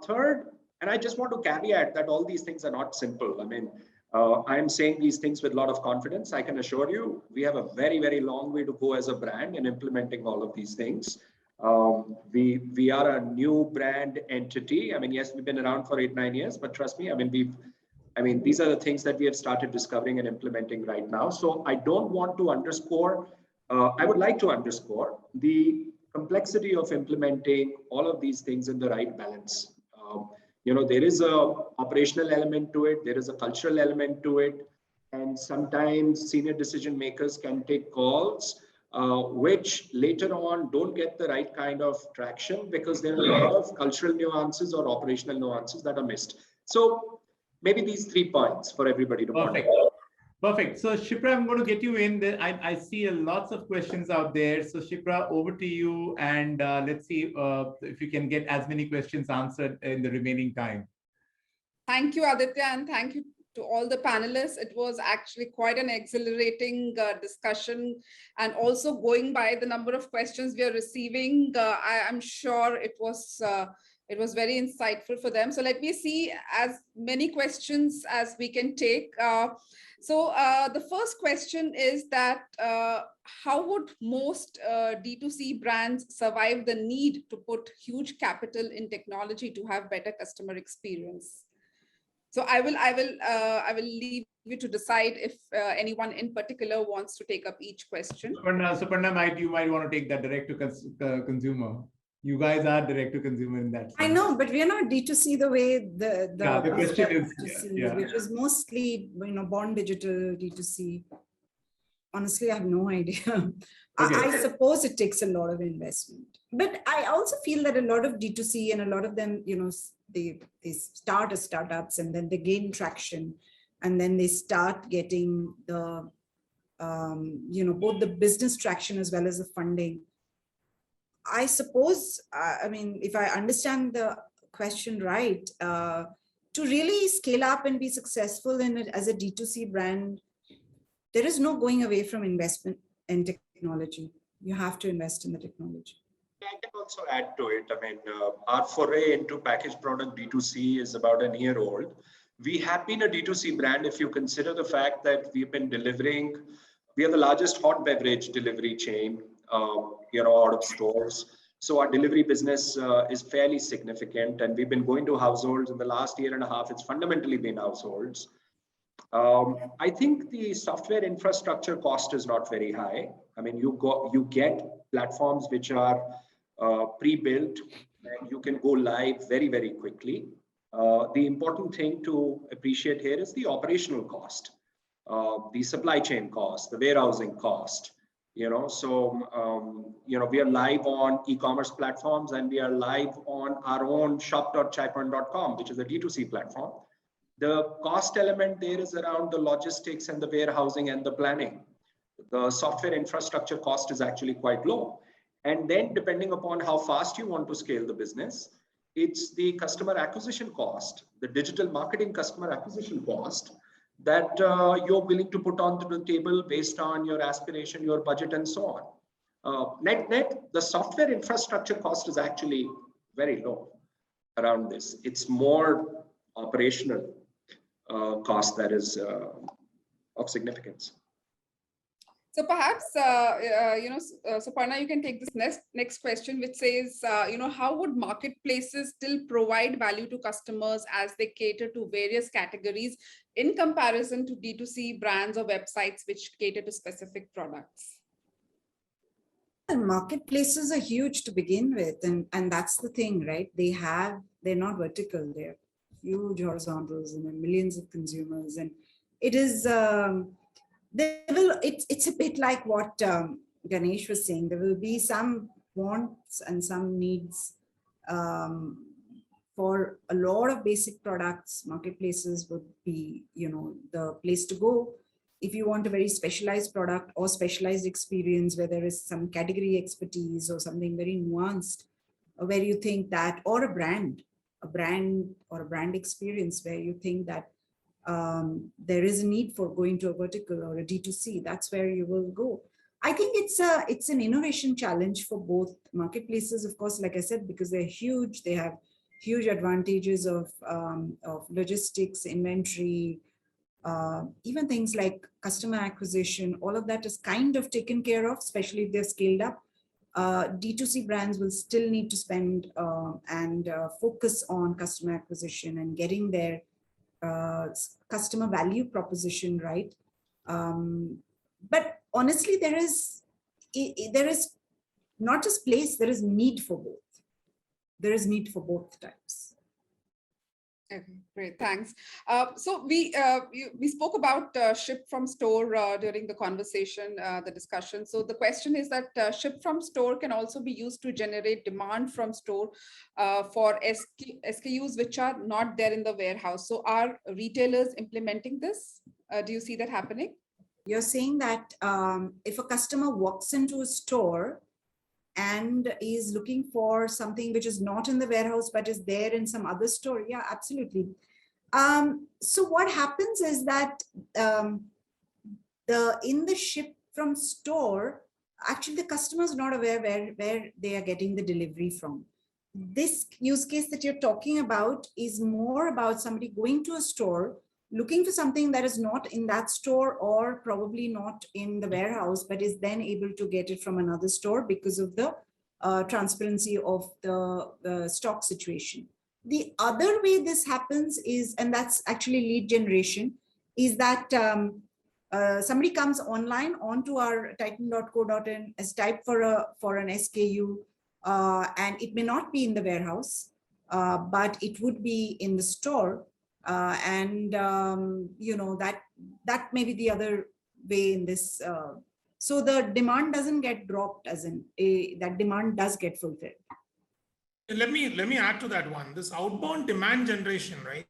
Third, and I just want to caveat that all these things are not simple. I mean, I'm saying these things with a lot of confidence. I can assure you, we have a very, very long way to go as a brand in implementing all of these things. We are a new brand entity. I mean, yes, we've been around for 8-9 years, but trust me, these are the things that we have started discovering and implementing right now. So I don't want to underscore, I would like to underscore the complexity of implementing all of these things in the right balance. There is a operational element to it. There is a cultural element to it. And sometimes senior decision makers can take calls which later on don't get the right kind of traction because there are a lot of cultural nuances or operational nuances that are missed. So maybe these 3 points for everybody to
Perfect. Perfect. So Shipra, I'm going to get you in. I see lots of questions out there. So Shipra, over to you. And let's see if you can get as many questions answered in the remaining time.
Thank you, Aditya, and thank you to all the panelists. It was actually quite an exhilarating discussion, and also going by the number of questions we are receiving, I'm sure it was very insightful for them. So let me see as many questions as we can take. So the first question is that how would most D2C brands survive the need to put huge capital in technology to have better customer experience? So I will leave you to decide if anyone in particular wants to take up each question.
Suparna, you might want to take that direct to consumer. You guys are direct to consumer in that sense.
I know, but we are not D2C the way the
question is
D2C, which is mostly born digital D2C. Honestly, I have no idea. Okay. I suppose it takes a lot of investment, but I also feel that a lot of D2C and a lot of them, they start as startups and then they gain traction, and then they start getting the both the business traction as well as the funding. I suppose, if I understand the question right, to really scale up and be successful in it as a D2C brand, there is no going away from investment in technology. You have to invest in the technology.
I can also add to it. Our foray into packaged product D2C is about a year old. We have been a D2C brand if you consider the fact that we've been delivering. We are the largest hot beverage delivery chain, out of stores. So our delivery business is fairly significant, and we've been going to households in the last 1.5 years. It's fundamentally been households. I think the software infrastructure cost is not very high. You get platforms which are pre-built, and you can go live very, very quickly. The important thing to appreciate here is the operational cost. the supply chain cost, the warehousing cost. So we are live on e-commerce platforms, and we are live on our own shop.chaipan.com, which is a D2C platform. The cost element there is around the logistics and the warehousing and the planning. The software infrastructure cost is actually quite low. And then depending upon how fast you want to scale the business, it's the customer acquisition cost, the digital marketing customer acquisition cost that you're willing to put onto the table based on your aspiration, your budget, and so on. Net, the software infrastructure cost is actually very low around this. It's more operational cost that is of significance.
So perhaps, Suparna, you can take this next question, which says, how would marketplaces still provide value to customers as they cater to various categories in comparison to D2C brands or websites which cater to specific products?
And marketplaces are huge to begin with, and that's the thing, right? They're not vertical, they're huge horizontals, and millions of consumers, and it is. It's a bit like what Ganesh was saying. There will be some wants and some needs for a lot of basic products. Marketplaces would be, the place to go. If you want a very specialized product or specialized experience where there is some category expertise or something very nuanced, where you think that, or a brand experience where you think that there is a need for going to a vertical or a D2C, that's where you will go. I think it's an innovation challenge for both marketplaces, of course, like I said, because they're huge. They have huge advantages of logistics, inventory, even things like customer acquisition. All of that is kind of taken care of, especially if they're scaled up. D2C brands will still need to spend and focus on customer acquisition and getting their customer value proposition right. But honestly, there is not just place, there is need for both. There is need for both types.
Okay, great, thanks. So we spoke about ship from store during the conversation, the discussion. So the question is that ship from store can also be used to generate demand from store for SKUs which are not there in the warehouse. So are retailers implementing this? Do you see that happening?
You're saying that if a customer walks into a store and is looking for something which is not in the warehouse but is there in some other store, yeah, absolutely. So what happens is that in the ship from store, actually the customer is not aware where they are getting the delivery from. This use case that you're talking about is more about somebody going to a store, looking for something that is not in that store or probably not in the warehouse, but is then able to get it from another store because of the transparency of the stock situation. The other way this happens is, and that's actually lead generation, is that somebody comes online onto our titan.co.in, has typed for an SKU, and it may not be in the warehouse, but it would be in the store. That may be the other way in this. So the demand doesn't get dropped, as in that demand does get fulfilled.
Let me add to that one. This outbound demand generation, right?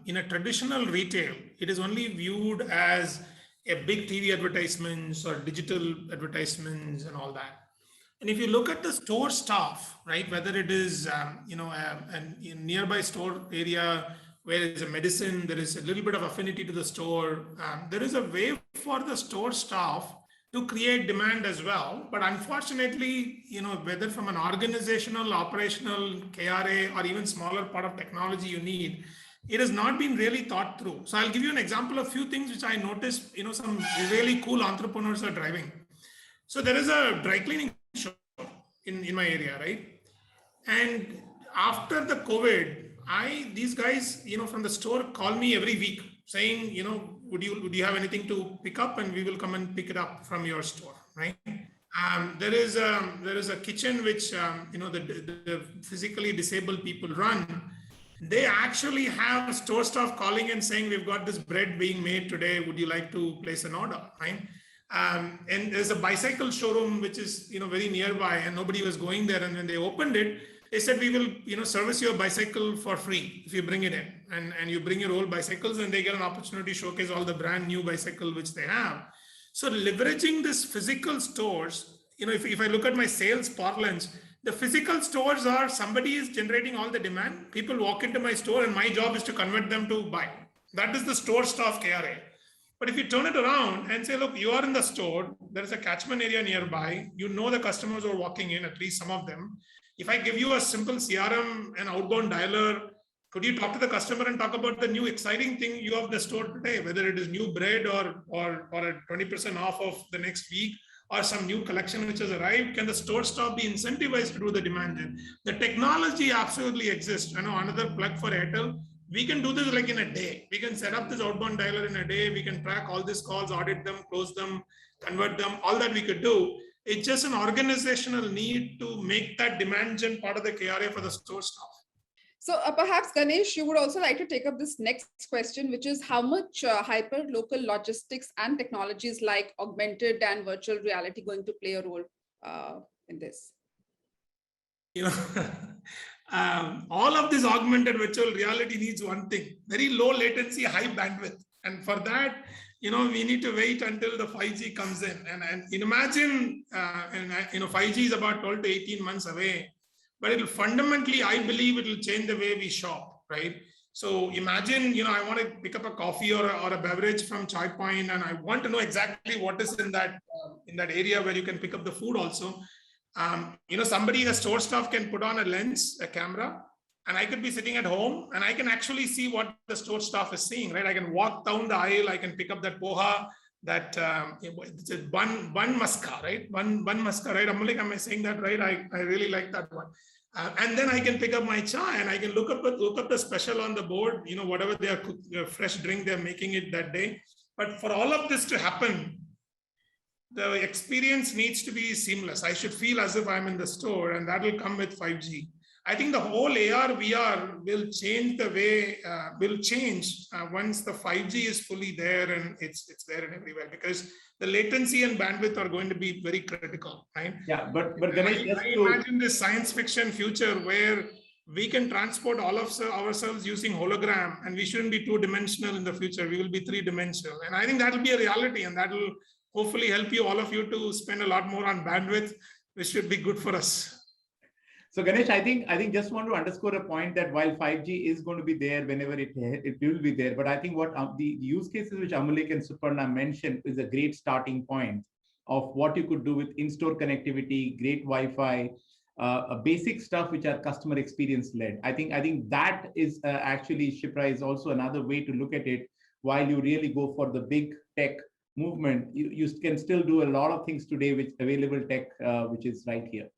In a traditional retail, it is only viewed as a big TV advertisements or digital advertisements and all that. And if you look at the store staff, right, whether it is a nearby store area where there is a medicine, there is a little bit of affinity to the store, there is a way for the store staff to create demand as well. But unfortunately, whether from an organizational, operational, KRA, or even smaller part of technology you need, it has not been really thought through. So I'll give you an example of a few things which I noticed, some really cool entrepreneurs are driving. So there is a dry cleaning shop in my area, right? And after the COVID, these guys, from the store call me every week saying, would you have anything to pick up, and we will come and pick it up from your store, right? There is a kitchen which the physically disabled people run, They actually have store staff calling and saying, we've got this bread being made today. Would you like to place an order? Right? And there's a bicycle showroom, which is, very nearby, and nobody was going there. And when they opened it, they said, we will, service your bicycle for free if you bring it in, and you bring your old bicycles, and they get an opportunity to showcase all the brand new bicycle which they have. So leveraging this physical stores, if I look at my sales parlance, the physical stores are somebody is generating all the demand. People walk into my store and my job is to convert them to buy. That is the store staff KRA. But if you turn it around and say, look, you are in the store, there is a catchment area nearby, the customers who are walking in, at least some of them. If I give you a simple CRM and outbound dialer, could you talk to the customer and talk about the new exciting thing you have the store today, whether it is new bread or a 20% off of the next week, or some new collection which has arrived? Can the store staff be incentivized to do the demand gen? The technology absolutely exists. Another plug for Airtel, we can do this like in a day. We can set up this outbound dialer in a day. We can track all these calls, audit them, close them, convert them, all that we could do. It's just an organizational need to make that demand gen part of the KRA for the store staff.
So perhaps Ganesh, you would also like to take up this next question, which is how much hyper-local logistics and technologies like augmented and virtual reality going to play a role in this?
All of this augmented virtual reality needs one thing: very low latency, high bandwidth. And for that, we need to wait until the 5G comes in. And imagine, 5G is about 12 to 18 months away. But it will fundamentally, I believe it will change the way we shop, right? So imagine, I want to pick up a coffee or a beverage from Chai Point, and I want to know exactly what is in that area where you can pick up the food also. Somebody, the store staff can put on a lens, a camera, and I could be sitting at home and I can actually see what the store staff is seeing, right? I can walk down the aisle, I can pick up that poha, that it's a bun maska, right? Bun maska, right? Amalik, am I saying that right? I really like that one. And then I can pick up my chai and I can look up the special on the board, whatever their fresh drink they're making it that day. But for all of this to happen, the experience needs to be seamless. I should feel as if I'm in the store, and that will come with 5G. I think the whole AR VR will change the way, once the 5G is fully there and it's there and everywhere, because the latency and bandwidth are going to be very critical, right?
Yeah, but Ganesh,
I imagine this science fiction future where we can transport all of ourselves using hologram, and we shouldn't be 2-dimensional in the future. We will be 3-dimensional. And I think that will be a reality, and that will hopefully help all of you to spend a lot more on bandwidth, which should be good for us.
So Ganesh, I think just want to underscore a point that while 5G is going to be there whenever it will be there, but I think what the use cases which Amalik and Suparna mentioned is a great starting point of what you could do with in-store connectivity, great Wi-Fi, basic stuff which are customer experience led. I think that is actually, Shipra, is also another way to look at it. While you really go for the big tech movement, you can still do a lot of things today with available tech, which is right here.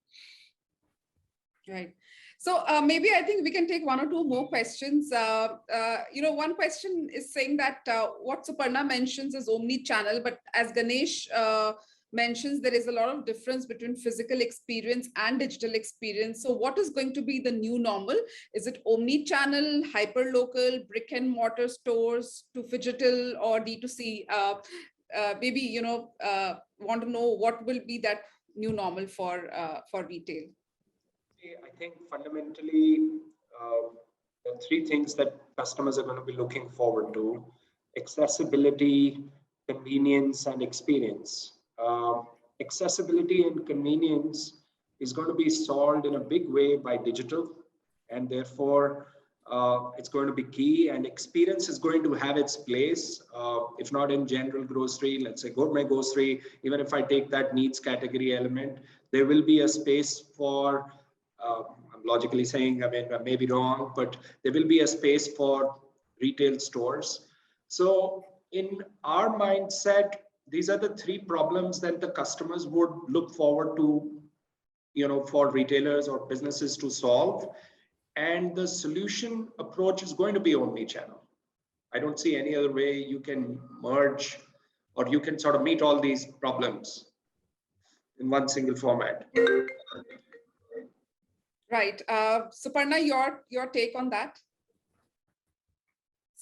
Right. So maybe I think we can take one or two more questions. One question is saying that what Suparna mentions is omni-channel, but as Ganesh mentions, there is a lot of difference between physical experience and digital experience. So what is going to be the new normal? Is it omni-channel, hyper-local, brick and mortar stores to phygital or D2C? Maybe, want to know what will be that new normal for retail.
I think fundamentally, there are three things that customers are going to be looking forward to: accessibility, convenience, and experience. Accessibility and convenience is going to be solved in a big way by digital, and therefore it's going to be key. And experience is going to have its place, if not in general grocery, let's say gourmet grocery. Even if I take that needs category element, there will be a space for, I'm logically saying, I may be wrong, but there will be a space for retail stores. So in our mindset, these are the three problems that the customers would look forward to, for retailers or businesses to solve. And the solution approach is going to be omni-channel. I don't see any other way you can merge or you can sort of meet all these problems in one single format.
Right. Suparna, your take on that?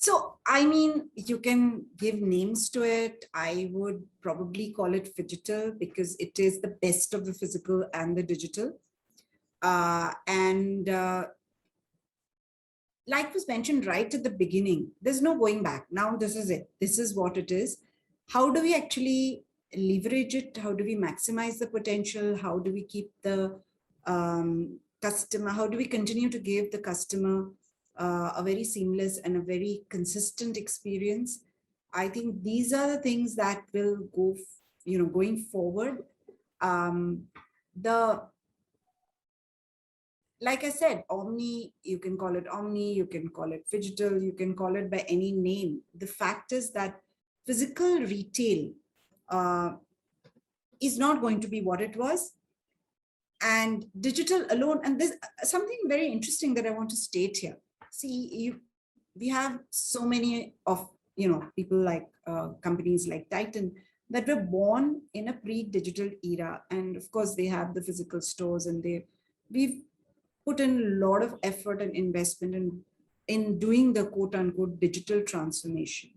So, I mean, you can give names to it. I would probably call it phygital because it is the best of the physical and the digital. And like was mentioned right at the beginning, there's no going back. Now, this is it. This is what it is. How do we actually leverage it? How do we maximize the potential? How do we keep the customer? How do we continue to give the customer a very seamless and a very consistent experience? I think these are the things that will go, going forward. Like I said, omni, you can call it omni, you can call it phygital, you can call it by any name. The fact is that physical retail is not going to be what it was. And digital alone, and there's something very interesting that I want to state here. See, we have so many of, people like companies like Titan that were born in a pre-digital era. And of course, they have the physical stores and we've put in a lot of effort and investment in doing the quote unquote digital transformation.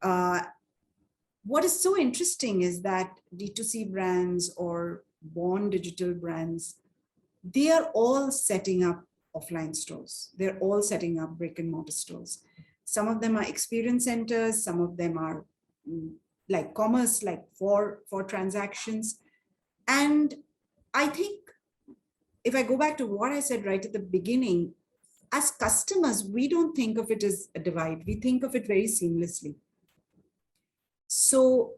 What is so interesting is that D2C brands or born digital brands, they are all setting up offline stores. They're all setting up brick and mortar stores. Some of them are experience centers. Some of them are like commerce, like for transactions. And I think if I go back to what I said right at the beginning, as customers, we don't think of it as a divide. We think of it very seamlessly. So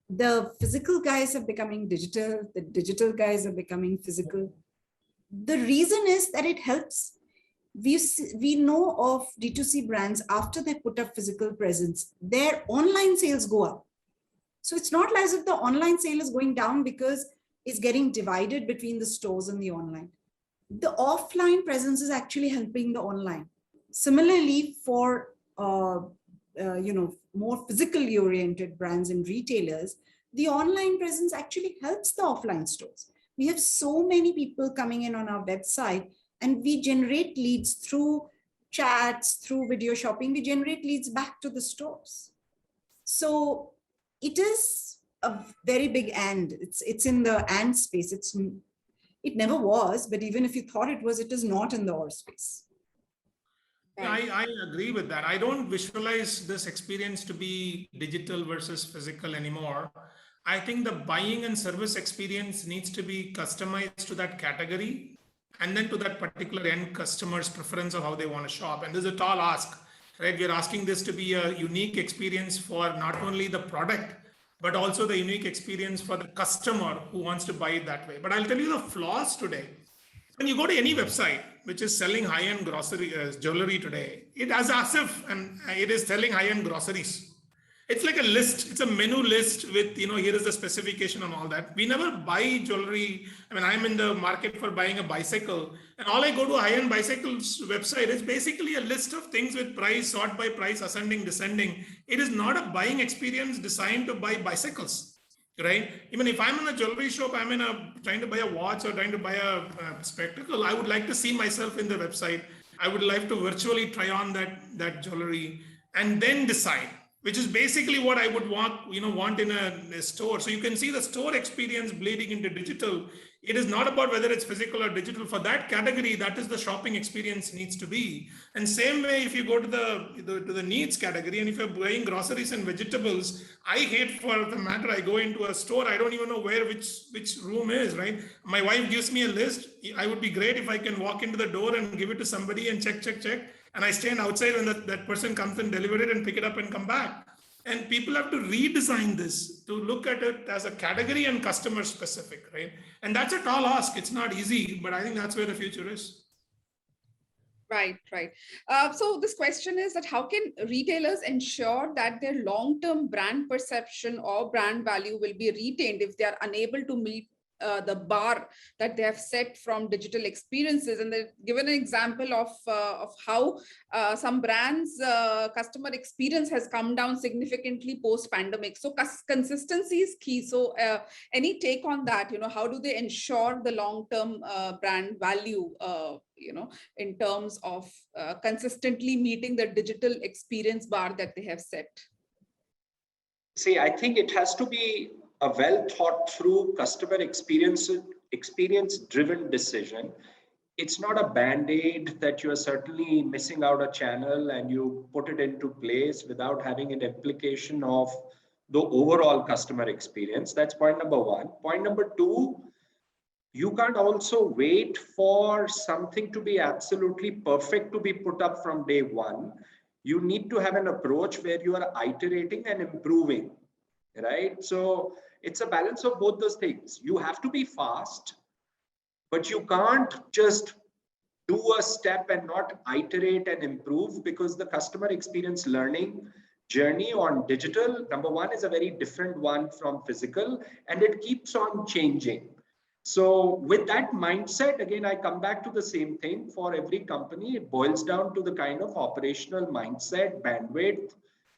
the physical guys are becoming digital, the digital guys are becoming physical. The reason is that it helps. We know of D2C brands, after they put up physical presence, their online sales go up. So it's not as if the online sale is going down because it's getting divided between the stores and the online. The offline presence is actually helping the online. Similarly, for more physically oriented brands and retailers, the online presence actually helps the offline stores. We have so many people coming in on our website, and we generate leads through chats, through video shopping. We generate leads back to the stores. So it is a very big and. It's in the and space. It never was, but even if you thought it was, it is not in the or space.
I agree with that. I don't visualize this experience to be digital versus physical anymore. I think the buying and service experience needs to be customized to that category and then to that particular end customer's preference of how they want to shop. And this is a tall ask, right? We're asking this to be a unique experience for not only the product, but also the unique experience for the customer who wants to buy it that way. But I'll tell you the flaws today. When you go to any website which is selling high-end grocery jewelry today, it has as if and it is selling high-end groceries. It's like a list. It's a menu list with, here is the specification and all that. We never buy jewelry. I mean, I'm in the market for buying a bicycle, and all I go to a high-end bicycles website is basically a list of things with price, sort by price, ascending, descending. It is not a buying experience designed to buy bicycles, right? Even if I'm in a jewelry shop, I'm trying to buy a watch or trying to buy a spectacle, I would like to see myself in the website. I would like to virtually try on that jewelry and then decide, which is basically what I would want in a store. So you can see the store experience bleeding into digital. It is not about whether it's physical or digital. For that category, that is the shopping experience needs to be. And same way, if you go to the needs category, and if you're buying groceries and vegetables, I hate for the matter, I go into a store, I don't even know where which room is, right? My wife gives me a list. I would be great if I can walk into the door and give it to somebody and check. And I stand outside when that person comes and deliver it and pick it up and come back. And people have to redesign this to look at it as a category and customer specific, right? And that's a tall ask. It's not easy, but I think that's where the future is.
Right. So this question is that how can retailers ensure that their long-term brand perception or brand value will be retained if they are unable to meet the bar that they have set from digital experiences. And they've given an example of how some brands customer experience has come down significantly post pandemic. So consistency is key. So any take on that? How do they ensure the long term brand value in terms of consistently meeting the digital experience bar that they have set?
See, I think it has to be a well thought through customer experience driven decision. It's not a band-aid that you are certainly missing out a channel and you put it into place without having an implication of the overall customer experience. That's point number one. Point number two, you can't also wait for something to be absolutely perfect to be put up from day one. You need to have an approach where you are iterating and improving, right? So it's a balance of both those things. You have to be fast, but you can't just do a step and not iterate and improve, because the customer experience learning journey on digital, number one, is a very different one from physical, and it keeps on changing. So with that mindset, again, I come back to the same thing for every company. It boils down to the kind of operational mindset, bandwidth,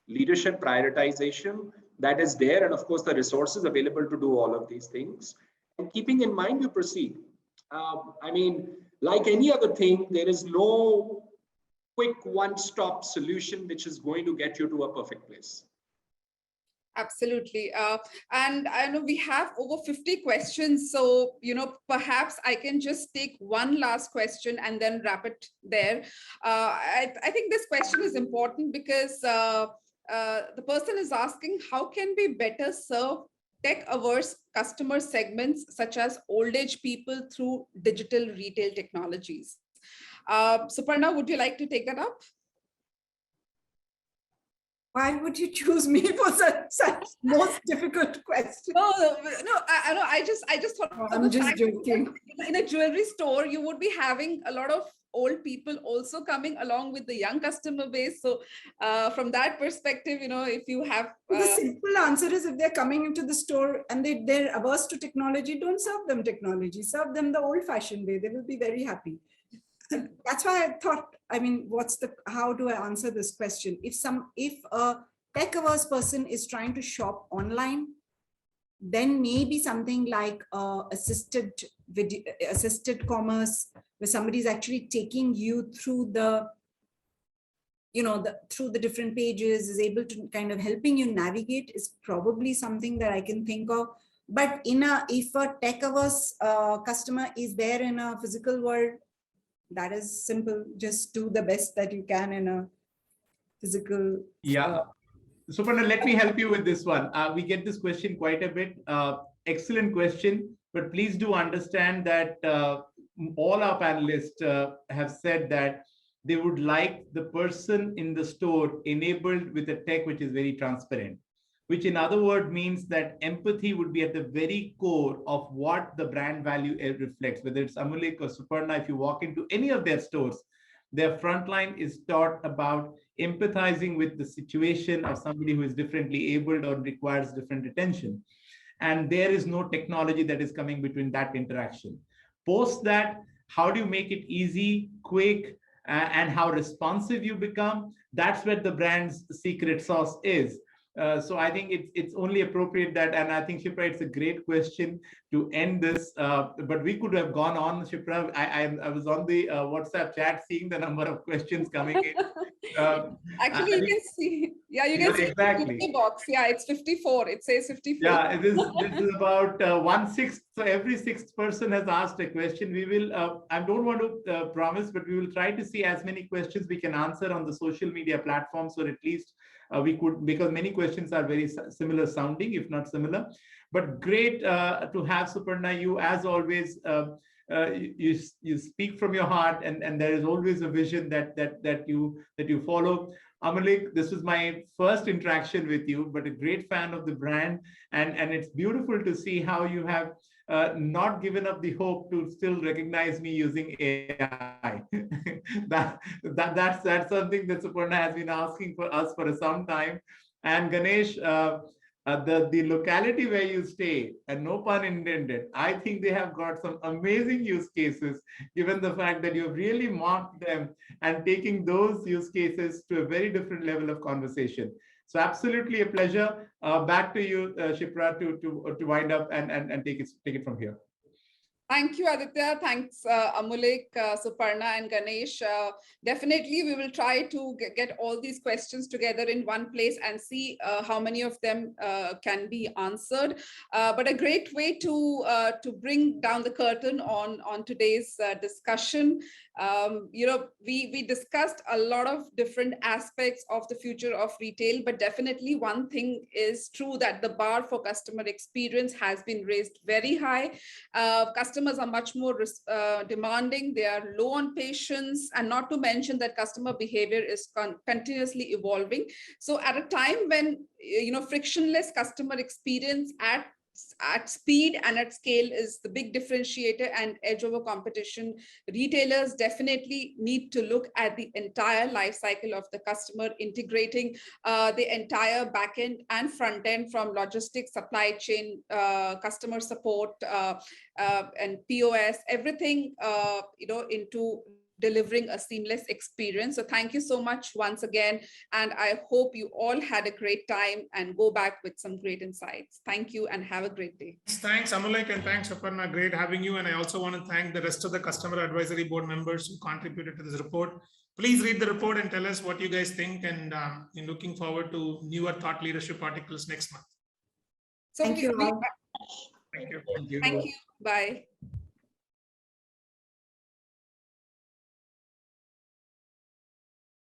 leadership prioritization that is there, and of course the resources available to do all of these things. And keeping in mind, you proceed. I mean, like any other thing, there is no quick one-stop solution which is going to get you to a perfect place.
Absolutely. And I know we have over 50 questions. So, perhaps I can just take one last question and then wrap it there. I think this question is important because the person is asking, how can we better serve tech-averse customer segments such as old age people through digital retail technologies? Suparna, would you like to take that up?
Why would you choose me for such most difficult question?
No, I just thought.
Oh, I'm just joking.
In a jewelry store, you would be having a lot of old people also coming along with the young customer base. So from that perspective, if you have...
The simple answer is, if they're coming into the store and they're averse to technology, don't serve them technology. Serve them the old-fashioned way. They will be very happy. That's why I thought, how do I answer this question? If a tech-averse person is trying to shop online, then maybe something like assisted commerce, where somebody is actually taking you through the different pages, is able to kind of helping you navigate, is probably something that I can think of. But if a tech-averse customer is there in a physical world, that is simple. Just do the best that you can in a physical.
Yeah. Suparna, let me help you with this one. We get this question quite a bit. Excellent question, but please do understand that all our panelists have said that they would like the person in the store enabled with a tech which is very transparent, which in other words means that empathy would be at the very core of what the brand value reflects. Whether it's Amulik or Suparna, if you walk into any of their stores, their frontline is taught about empathizing with the situation of somebody who is differently abled or requires different attention. And there is no technology that is coming between that interaction. Post that, how do you make it easy, quick, and how responsive you become? That's where the brand's secret sauce is. So I think it's only appropriate that, and I think, Shipra, it's a great question to end this, but we could have gone on, Shipra. I was on the WhatsApp chat seeing the number of questions coming in.
Actually, you can see, you can see
exactly.
the box. Yeah, it's 54. It says 54.
Yeah, this is about 1/6. So every sixth person has asked a question. We will, I don't want to promise, but we will try to see as many questions we can answer on the social media platforms, or at least we could, because many questions are very similar sounding, if not similar. But great to have, Suparna. You, as always, you speak from your heart, and there is always a vision that you follow. Amulik, this was my first interaction with you, but a great fan of the brand, and it's beautiful to see how you have not given up the hope to still recognize me using AI. That's something that Suparna has been asking for us for some time. And Ganesh, the locality where you stay, and no pun intended, I think they have got some amazing use cases, given the fact that you've really marked them and taking those use cases to a very different level of conversation. So absolutely a pleasure. Back to you, Shipra, to wind up and take it from here.
Thank you, Aditya. Thanks, Amulik, Suparna, and Ganesh. Definitely, we will try to get all these questions together in one place and see how many of them can be answered. But a great way to bring down the curtain on today's discussion. We discussed a lot of different aspects of the future of retail, but definitely one thing is true, that the bar for customer experience has been raised very high. Customers are much more demanding. They are low on patience, and not to mention that customer behavior is continuously evolving. So at a time when frictionless customer experience at speed and at scale is the big differentiator and edge over competition, retailers definitely need to look at the entire life cycle of the customer, integrating the entire back end and front end, from logistics, supply chain, customer support, and POS, everything into delivering a seamless experience. So thank you so much once again, and I hope you all had a great time and go back with some great insights. Thank you and have a great day.
Thanks, Amulik, and thanks, Suparna. Great having you. And I also want to thank the rest of the Customer Advisory Board members who contributed to this report. Please read the report and tell us what you guys think, and in looking forward to newer thought leadership articles next month.
So
Thank you all.
Thank you.
Thank you.
Thank you. Bye.